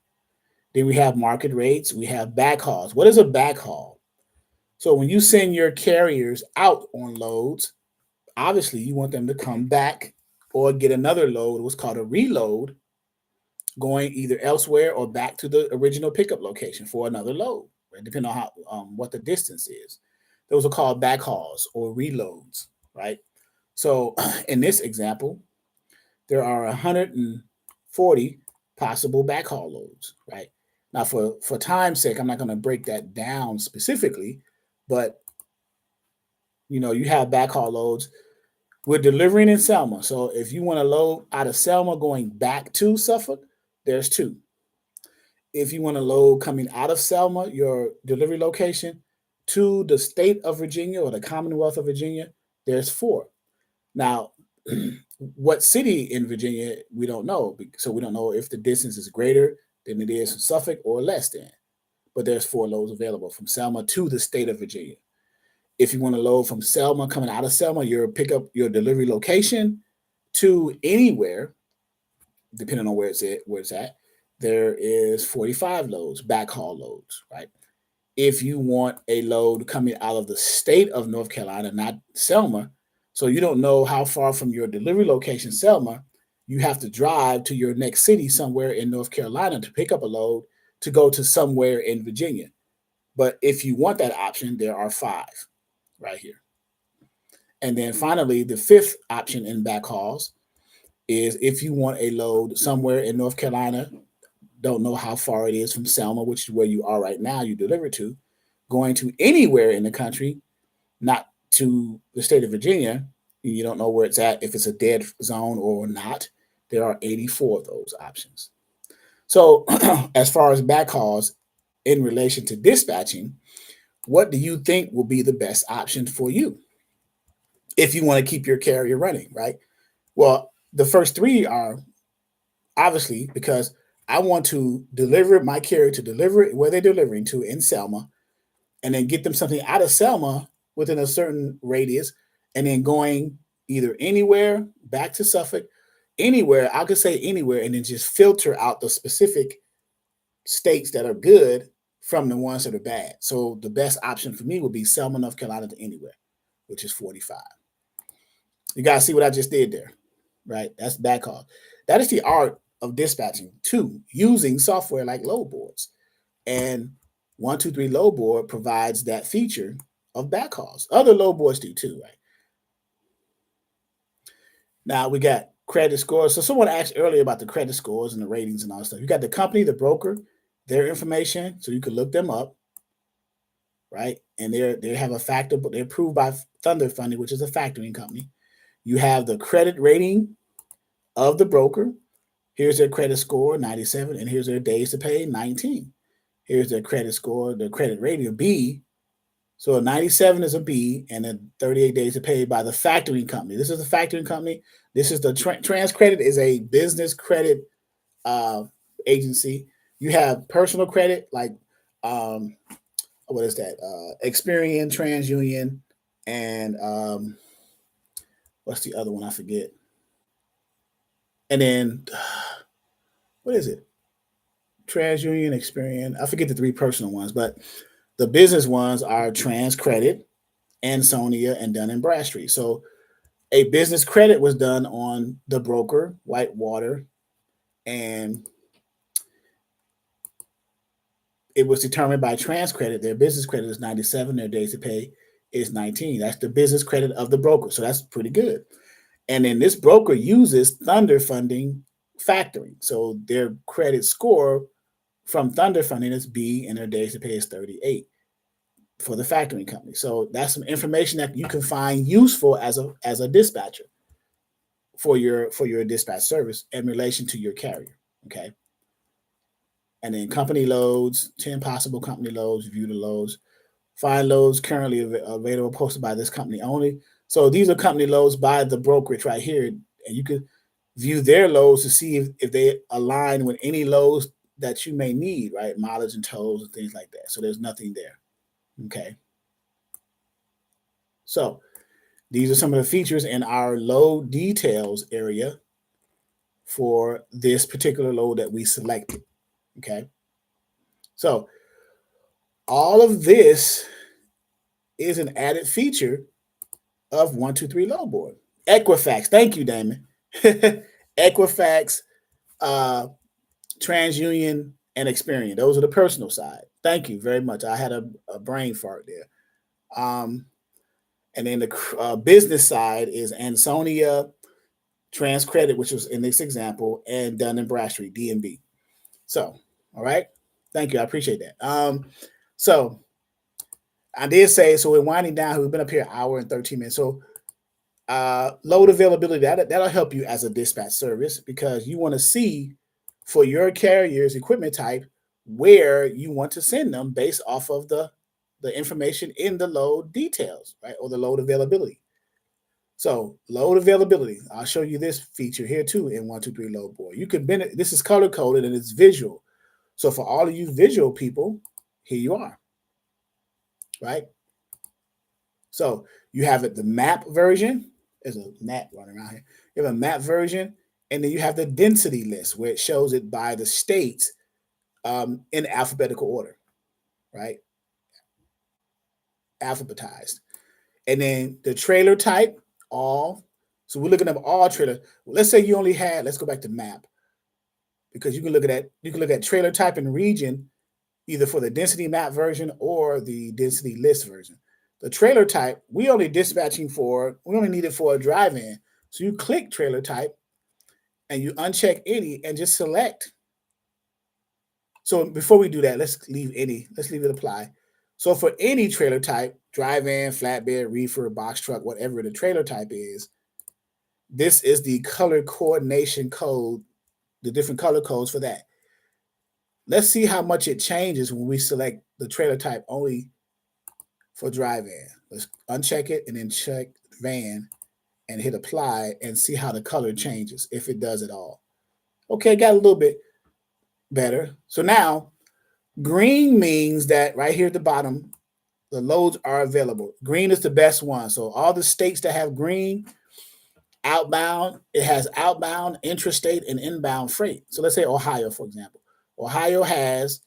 Then we have market rates. We have backhauls. What is a backhaul? So when you send your carriers out on loads, obviously you want them to come back or get another load, what's called a reload, going either elsewhere or back to the original pickup location for another load, right? Depending on what the distance is. Those are called backhauls or reloads, right? So in this example, there are 140 possible backhaul loads, right? Now, for time's sake, I'm not going to break that down specifically, but you have backhaul loads. We're delivering in Selma. So if you want to load out of Selma going back to Suffolk, there's 2. If you want to load coming out of Selma, your delivery location, to the state of Virginia or the Commonwealth of Virginia, there's 4. Now, what city in Virginia, we don't know. So we don't know if the distance is greater than it is from Suffolk or less than. But there's 4 loads available from Selma to the state of Virginia. If you want to load from Selma, coming out of Selma, your delivery location to anywhere, depending on where it's at, there is 45 loads, backhaul loads, right? If you want a load coming out of the state of North Carolina, not Selma, so you don't know how far from your delivery location, Selma, you have to drive to your next city somewhere in North Carolina to pick up a load to go to somewhere in Virginia. But if you want that option, there are 5 right here. And then finally, the 5th option in backhauls is if you want a load somewhere in North Carolina, don't know how far it is from Selma, which is where you are right now, you deliver to, going to anywhere in the country, not to the state of Virginia, you don't know where it's at, if it's a dead zone or not, there are 84 of those options. So as far as backhauls in relation to dispatching, what do you think will be the best option for you if you want to keep your carrier running, right? Well, the first three are obviously because I want to deliver my carrier to deliver it where they're delivering to in Selma, and then get them something out of Selma within a certain radius, and then going either anywhere back to Suffolk, anywhere. I could say anywhere, and then just filter out the specific states that are good from the ones that are bad. So the best option for me would be Selma, North Carolina to anywhere, which is 45. You guys see what I just did there, right? That's backhaul. That is the art of dispatching. Two, using software like load boards. And 123 load board provides that feature of backhauls. Other load boards do too, right? Now we got credit scores. So someone asked earlier about the credit scores and the ratings and all that stuff. You got the company, the broker, their information, so you can look them up, right? And they have a factor, but they're approved by Thunder Funding, which is a factoring company. You have the credit rating of the broker. Here's their credit score, 97, and here's their days to pay, 19. Here's their credit score, the credit rating, B. So a 97 is a B, and then 38 days to pay by the factoring company. This is the factoring company. This is the TransCredit is a business credit agency. You have personal credit like what is that? Experian, TransUnion, and what's the other one? I forget. And then what is it? TransUnion, Experian. I forget the three personal ones, but the business ones are TransCredit, Ansonia, and Dun & Bradstreet. So a business credit was done on the broker, Whitewater, and it was determined by TransCredit. Their business credit is 97. Their days to pay is 19. That's the business credit of the broker. So that's pretty good. And then this broker uses Thunder Funding factoring. So their credit score from Thunder Funding is B, and their days to pay is 38 for the factoring company. So that's some information that you can find useful as a dispatcher for your dispatch service in relation to your carrier. Okay. And then company loads, 10 possible company loads, view the loads, find loads currently available posted by this company only. So these are company loads by the brokerage right here. And you can view their loads to see if they align with any loads that you may need, right? Mileage and tolls and things like that. So there's nothing there. Okay. So these are some of the features in our load details area for this particular load that we selected. Okay. So all of this is an added feature of 123 load board. Equifax. Thank you, Damon. Equifax, TransUnion, and Experian. Those are the personal side. Thank you very much. I had a brain fart there. And then the business side is Ansonia, TransCredit, which was in this example, and Dun & Bradstreet, D&B. So, all right. Thank you. I appreciate that. So I did say, so we're winding down. We've been up here an hour and 13 minutes. So load availability, that'll help you as a dispatch service because you want to see for your carrier's equipment type where you want to send them based off of the information in the load details, right? Or the load availability. So load availability, I'll show you this feature here too in 123 load board. You can this is color coded and it's visual. So for all of you visual people, here you are, right? So you have the map version. There's a map running around here. You have a map version, and then you have the density list where it shows it by the states in alphabetical order, right? Alphabetized. And then the trailer type, all. So we're looking at all trailer. Well, let's say you only had, let's go back to map, because you can look at trailer type and region either for the density map version or the density list version. The trailer type, we only need it for a drive-in. So you click trailer type and you uncheck any and just select. So before we do that, let's leave it apply. So for any trailer type, drive-in, flatbed, reefer, box truck, whatever the trailer type is, this is the color coordination code, the different color codes for that. Let's see how much it changes when we select the trailer type only for drive-in. Let's uncheck it and then check van and hit apply and see how the color changes, if it does at all. Okay, got a little bit better. So now green means that right here at the bottom, the loads are available. Green is the best one. So all the states that have green, outbound, it has outbound, intrastate, and inbound freight. So let's say Ohio, for example. Ohio has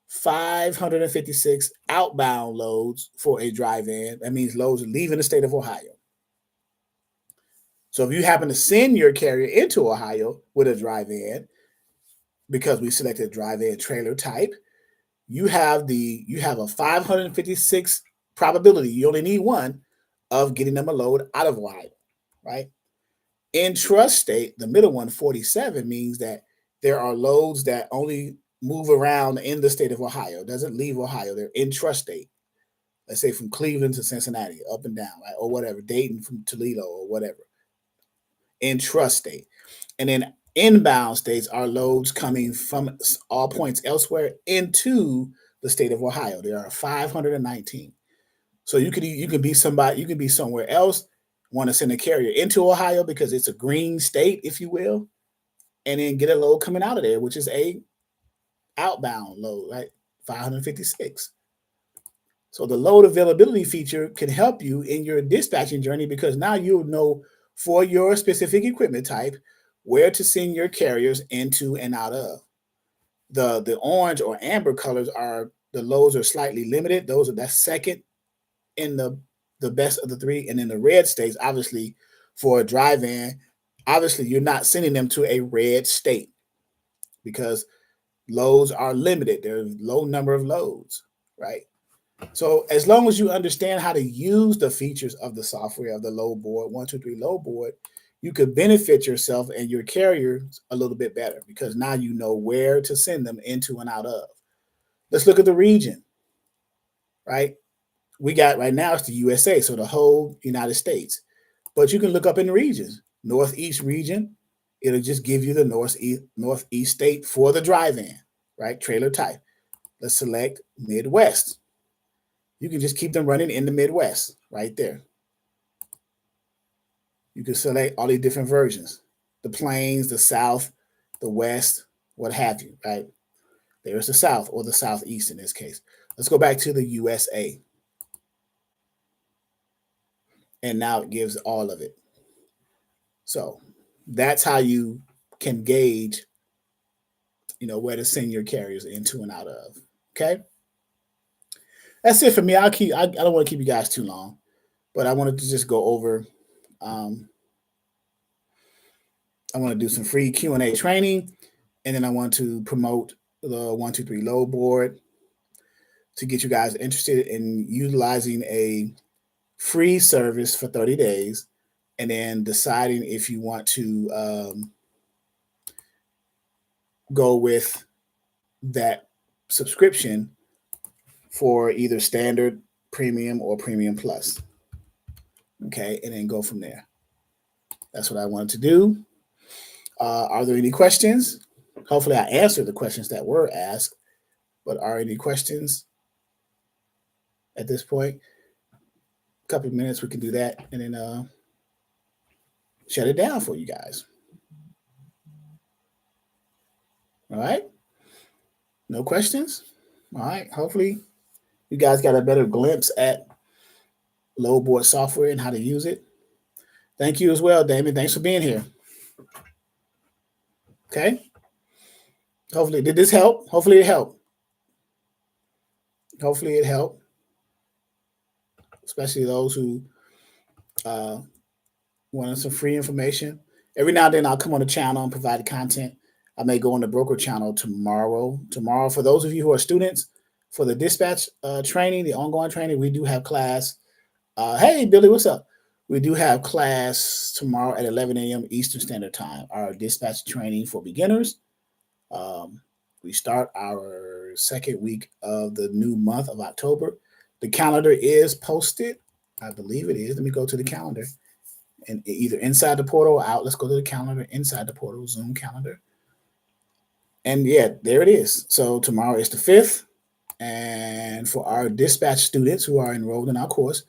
556 outbound loads for a dry van. That means loads leaving the state of Ohio. So if you happen to send your carrier into Ohio with a dry van, because we selected dry van trailer type, you have a 556 probability, you only need one, of getting them a load out of Ohio, right? Intrastate, the middle one, 47, means that there are loads that only move around in the state of Ohio, doesn't leave Ohio, they're intrastate. Let's say from Cleveland to Cincinnati, up and down, right? Or whatever, Dayton from Toledo or whatever. Intrastate. And then inbound states are loads coming from all points elsewhere into the state of Ohio. There are 519. So you can be somebody, you can be somewhere else, want to send a carrier into Ohio because it's a green state, if you will, and then get a load coming out of there, which is a outbound load, right? 556. So the load availability feature can help you in your dispatching journey because now you'll know for your specific equipment type where to send your carriers into and out of. The orange or amber colors are the loads are slightly limited. That's second in the best of the three. And then the red states, obviously, for a dry van, obviously you're not sending them to a red state because loads are limited. There's a low number of loads, right? So as long as you understand how to use the features of the software of the load board, 123 load board, you could benefit yourself and your carriers a little bit better because now you know where to send them into and out of. Let's look at the region, right? We got right now it's the USA, so the whole United States. But you can look up in the regions. Northeast region, it'll just give you the northeast state for the dry van, right? Trailer type. Let's select Midwest. You can just keep them running in the Midwest right there. You can select all these different versions, the plains, the South, the West, what have you, right? There's the South or the Southeast in this case. Let's go back to the USA. And now it gives all of it. So that's how you can gauge, where to send your carriers into and out of. Okay. That's it for me. I don't want to keep you guys too long, but I wanted to just go over. I want to do some free Q&A training, and then I want to promote the 123 load board to get you guys interested in utilizing a free service for 30 days, and then deciding if you want to go with that subscription for either standard, premium, or premium plus. Okay, and then go from there. That's what I wanted to do. Are there any questions? Hopefully I answered the questions that were asked, but are any questions at this point? A couple of minutes, we can do that, and then shut it down for you guys. All right? No questions? All right. Hopefully you guys got a better glimpse at load board software and how to use it. Thank you as well, Damon. Thanks for being here. Okay. Hopefully, did this help? Hopefully it helped. Hopefully it helped. Especially those who wanted some free information. Every now and then I'll come on the channel and provide content. I may go on the broker channel tomorrow. Tomorrow, for those of you who are students, for the dispatch training, the ongoing training, we do have class. Hey, Billy, what's up? We do have class tomorrow at 11 a.m. Eastern Standard Time, our dispatch training for beginners. We start our second week of the new month of October. The calendar is posted. I believe it is. Let me go to the calendar. And either inside the portal or out. Let's go to the calendar, inside the portal, Zoom calendar. And yeah, there it is. So tomorrow is the 5th. And for our dispatch students who are enrolled in our course,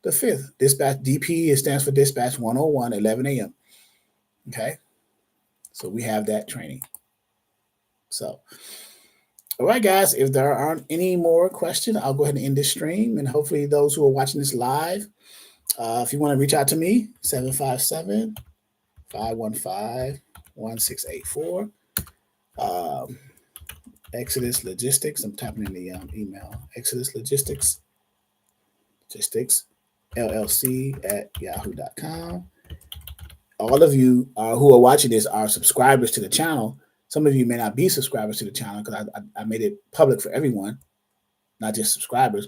the 5th. Dispatch DP stands for Dispatch 101, 11 a.m. Okay. So we have that training. So, all right, guys, if there aren't any more questions, I'll go ahead and end this stream. And hopefully those who are watching this live, if you want to reach out to me, 757-515-1684. Exodus Logistics. I'm typing in the email. Exodus Logistics LLC at yahoo.com. All of you who are watching this are subscribers to the channel. Some of you may not be subscribers to the channel because I made it public for everyone, not just subscribers.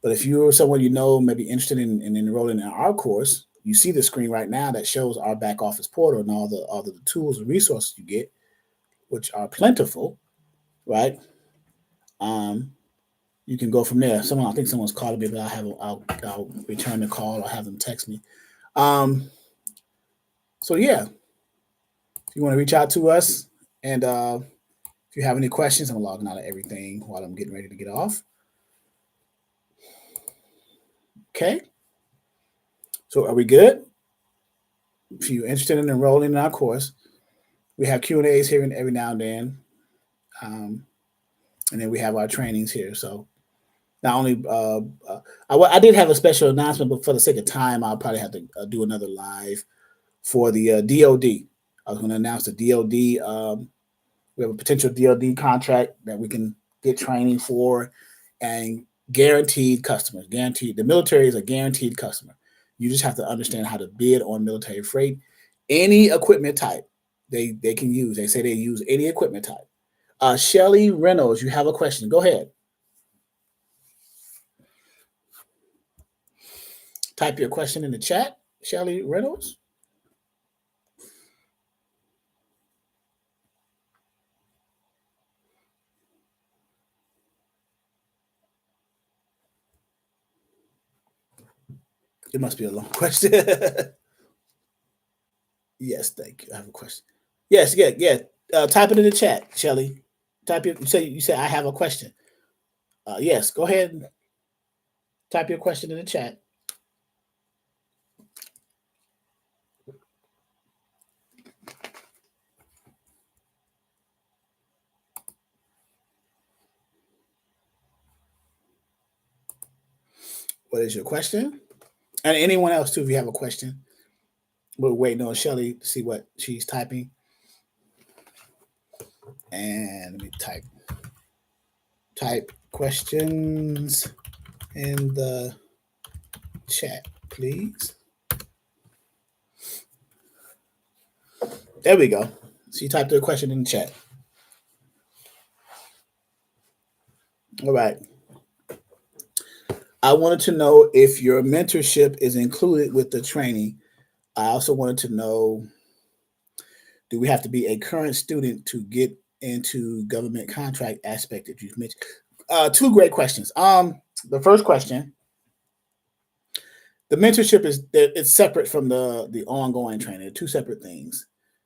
But if you're someone you know may be interested in enrolling in our course, you see the screen right now that shows our back office portal and all the tools and resources you get, which are plentiful, right? You can go from there. I think someone's calling me, but I'll return the call or have them text me. So yeah, if you want to reach out to us, and if you have any questions, I'm logging out of everything while I'm getting ready to get off. Okay. So are we good? If you're interested in enrolling in our course, we have Q&As here and every now and then. And then we have our trainings here. So not only, I did have a special announcement, but for the sake of time, I'll probably have to do another live for the DOD. I was going to announce the DOD. We have a potential DOD contract that we can get training for, and guaranteed customers. Guaranteed. The military is a guaranteed customer. You just have to understand how to bid on military freight. Any equipment type they can use. They say they use any equipment type. Shelly Reynolds, you have a question. Go ahead. Type your question in the chat, Shelly Reynolds. It must be a long question. Yes, thank you. I have a question. Yes, yeah. Type it in the chat, Shelly. Type it. You say I have a question. Yes, go ahead and type your question in the chat. What is your question? And anyone else too, if you have a question. We're waiting on Shelly to see what she's typing. And let me type questions in the chat, please. There we go. She typed her question in the chat. All right. I wanted to know if your mentorship is included with the training. I also wanted to know, do we have to be a current student to get into government contract aspect that you've mentioned? Two great questions. The first question, the mentorship it's separate from the ongoing training. They're two separate things.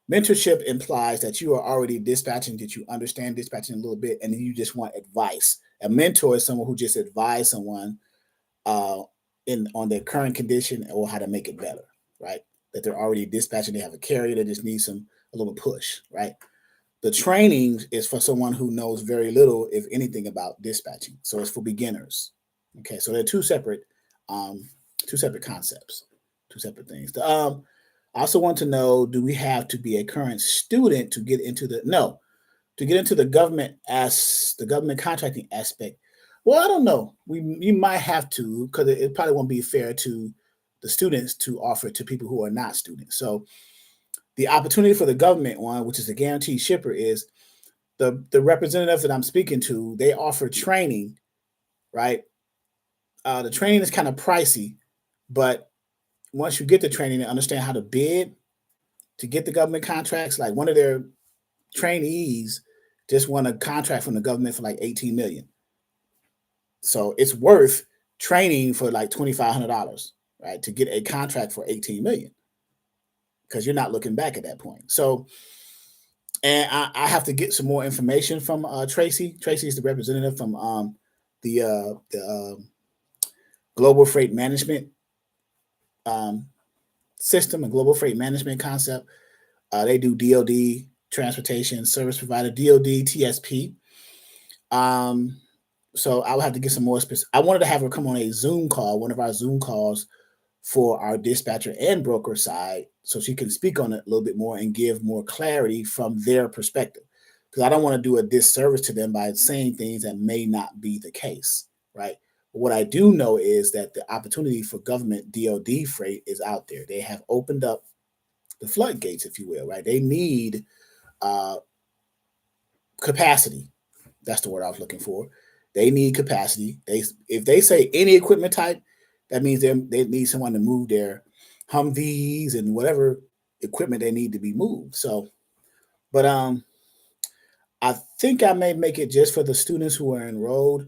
Mentorship implies that you are already dispatching, that you understand dispatching a little bit, and then you just want advice. A mentor is someone who just advised someone on their current condition or how to make it better, right? That they're already dispatching, they have a carrier that just needs a little push, right? The training is for someone who knows very little, if anything, about dispatching. So it's for beginners. Okay, so they're two separate concepts, two separate things. I also want to know, do we have to be a current student to get into the government contracting aspect? Well, I don't know. You might have to, because it probably won't be fair to the students to offer it to people who are not students. So the opportunity for the government one, which is a guaranteed shipper, is the representative that I'm speaking to, they offer training, right? The training is kind of pricey, but once you get the training and understand how to bid to get the government contracts, like one of their trainees just won a contract from the government for like $18 million. So it's worth training for like $2,500, right, to get a contract for $18 million, because you're not looking back at that point. So, and I have to get some more information from Tracy. Tracy is the representative from the Global Freight Management system, a global freight management concept. They do DoD, transportation service provider, DoD, TSP. So I will have to get some more specific. I wanted to have her come on a Zoom call, one of our Zoom calls for our dispatcher and broker side, so she can speak on it a little bit more and give more clarity from their perspective. Because I don't want to do a disservice to them by saying things that may not be the case, right? But what I do know is that the opportunity for government DoD freight is out there. They have opened up the floodgates, if you will, right? They need capacity. That's the word I was looking for. They need capacity. If they say any equipment type, that means they need someone to move their Humvees and whatever equipment they need to be moved. So, but I think I may make it just for the students who are enrolled.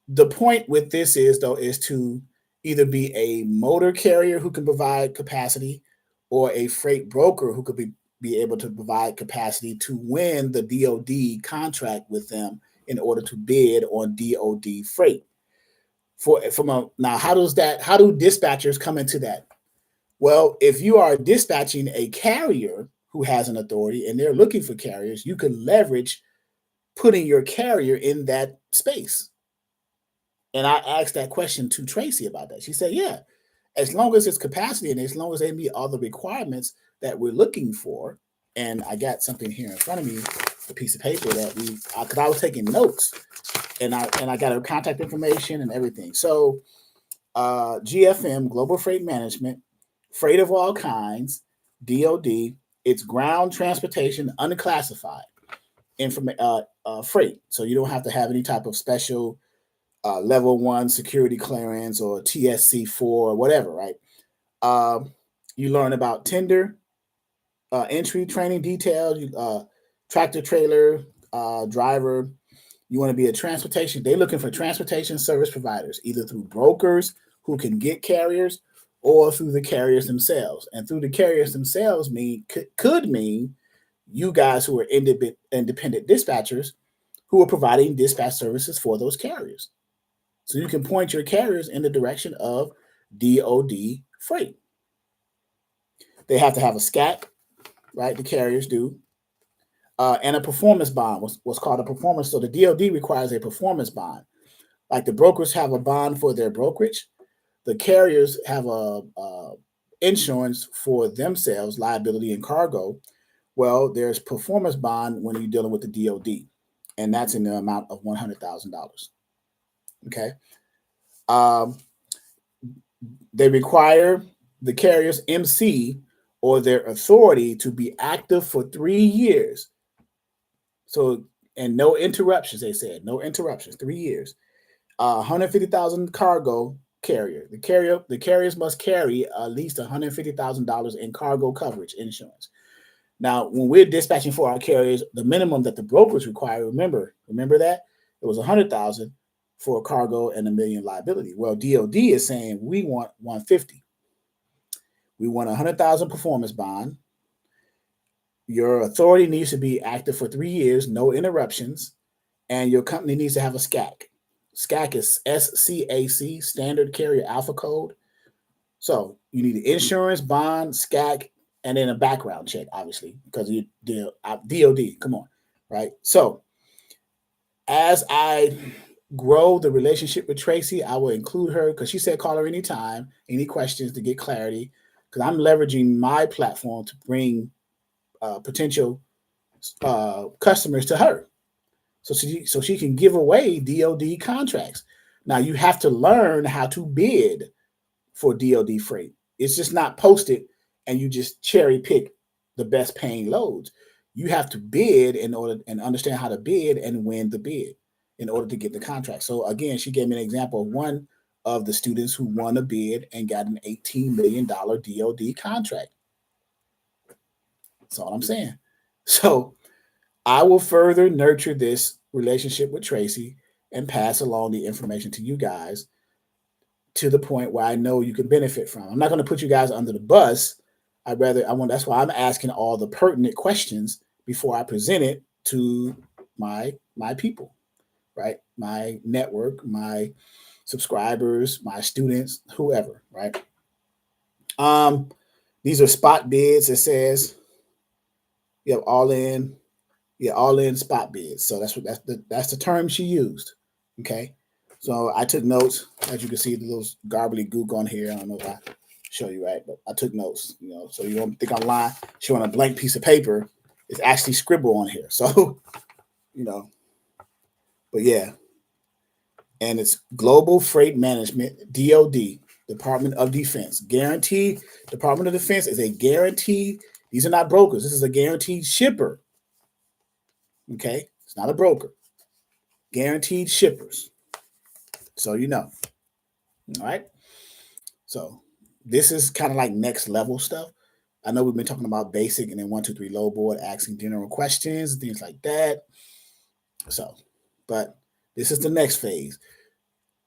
The point with this is though is to either be a motor carrier who can provide capacity, or a freight broker who could be able to provide capacity to win the DoD contract with them in order to bid on DoD freight. Now, how do dispatchers come into that? Well, if you are dispatching a carrier who has an authority and they're looking for carriers, you can leverage putting your carrier in that space. And I asked that question to Tracy about that. She said, yeah, as long as it's capacity and as long as they meet all the requirements that we're looking for. And I got something here in front of me, a piece of paper that because I was taking notes, and I got her contact information and everything. So GFM, Global Freight Management, freight of all kinds, DoD, it's ground transportation, unclassified freight. So you don't have to have any type of special level 1 security clearance or TSC4 or whatever, right? You learn about tender, entry training details, tractor trailer, driver. You want to be a transportation. They're looking for transportation service providers, either through brokers who can get carriers or through the carriers themselves. And through the carriers themselves could mean you guys who are independent dispatchers who are providing dispatch services for those carriers. So you can point your carriers in the direction of DoD freight. They have to have a SCAC, right? The carriers do. And a performance bond, what's called a performance. So the DoD requires a performance bond. Like the brokers have a bond for their brokerage, the carriers have a insurance for themselves, liability and cargo. Well, there's performance bond when you're dealing with the DoD, and that's in the amount of $100,000. Okay. They require the carrier's MC or their authority to be active for 3 years. So, and no interruptions, they said, no interruptions, 3 years. 150,000 cargo carrier. The carriers must carry at least $150,000 in cargo coverage insurance. Now, when we're dispatching for our carriers, the minimum that the brokers require, remember that it was 100,000 for cargo and $1 million liability. Well, DoD is saying we want 150. We want 100,000 performance bond. Your authority needs to be active for 3 years, no interruptions, and your company needs to have a SCAC. SCAC is SCAC, Standard Carrier Alpha Code. So you need an insurance, bond, SCAC, and then a background check, obviously, because you DoD. Come on, right? So as I grow the relationship with Tracy, I will include her because she said call her anytime, any questions to get clarity. Because I'm leveraging my platform to bring potential customers to her, so she can give away DoD contracts. Now you have to learn how to bid for DoD freight. It's just not posted and you just cherry pick the best paying loads. You have to bid in order and understand how to bid and win the bid in order to get the contract. So again, she gave me an example of one of the students who won a bid and got an $18 million DoD contract. That's all I'm saying. So I will further nurture this relationship with Tracy and pass along the information to you guys to the point where I know you can benefit from. I'm not going to put you guys under the bus. That's why I'm asking all the pertinent questions before I present it to my people, right? My network, my subscribers, my students, whoever, right? These are spot bids. It says you have all in, all in spot bids. So that's the term she used. Okay. So I took notes, as you can see, the little gobbledygook on here. I don't know if I show you right, but I took notes. So you don't think I'm lying. Showing a blank piece of paper, it's actually scribble on here. So but yeah, and it's Global Freight Management, DoD, Department of Defense. Guaranteed, Department of Defense is a guaranteed. These are not brokers. This is a guaranteed shipper. Okay, it's not a broker. Guaranteed shippers. So All right. So this is kind of like next level stuff. I know we've been talking about basic and then 1, 2, 3 low board, asking general questions, things like that. So, but this is the next phase.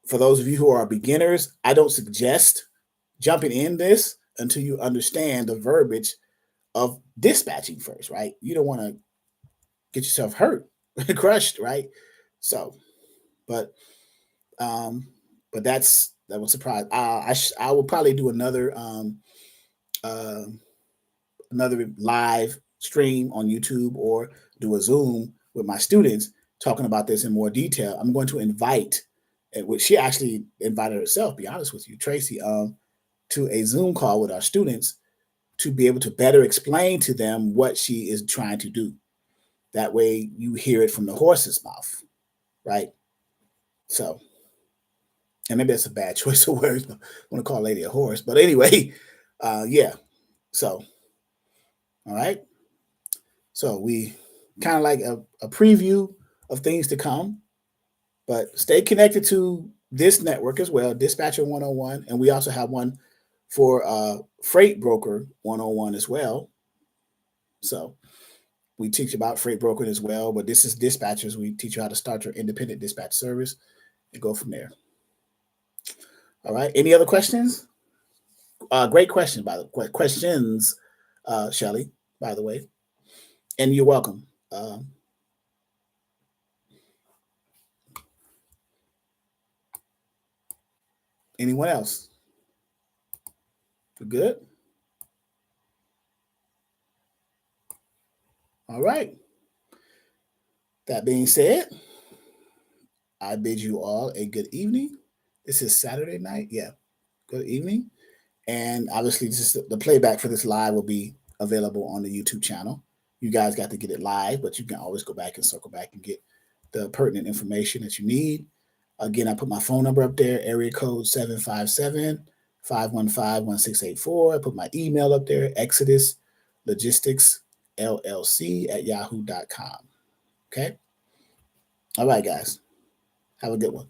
For those of you who are beginners, I don't suggest jumping in this until you understand the verbiage of dispatching first, right? You don't want to get yourself hurt, crushed, right? So, but that was surprise. I will probably do another live stream on YouTube or do a Zoom with my students talking about this in more detail. I'm going to invite, which she actually invited herself, be honest with you, Tracy, to a Zoom call with our students to be able to better explain to them what she is trying to do. That way you hear it from the horse's mouth, right? So, and maybe that's a bad choice of words. I want to call a lady a horse, but anyway, yeah. So, all right. So we kind of like a preview of things to come, but stay connected to this network as well, Dispatcher 101, and we also have one for Freight Broker 101 as well. So we teach about freight brokering as well, but this is dispatchers. We teach you how to start your independent dispatch service and go from there. All right. Any other questions? Great question, by the way. Questions, Shelly, by the way. And you're welcome. Anyone else? We're good? All right. That being said, I bid you all a good evening. This is Saturday night. Yeah. Good evening. And obviously, just the playback for this live will be available on the YouTube channel. You guys got to get it live, but you can always go back and circle back and get the pertinent information that you need. Again, I put my phone number up there, area code 757-515-1684. I put my email up there, exoduslogisticsllc@yahoo.com. Okay? All right, guys. Have a good one.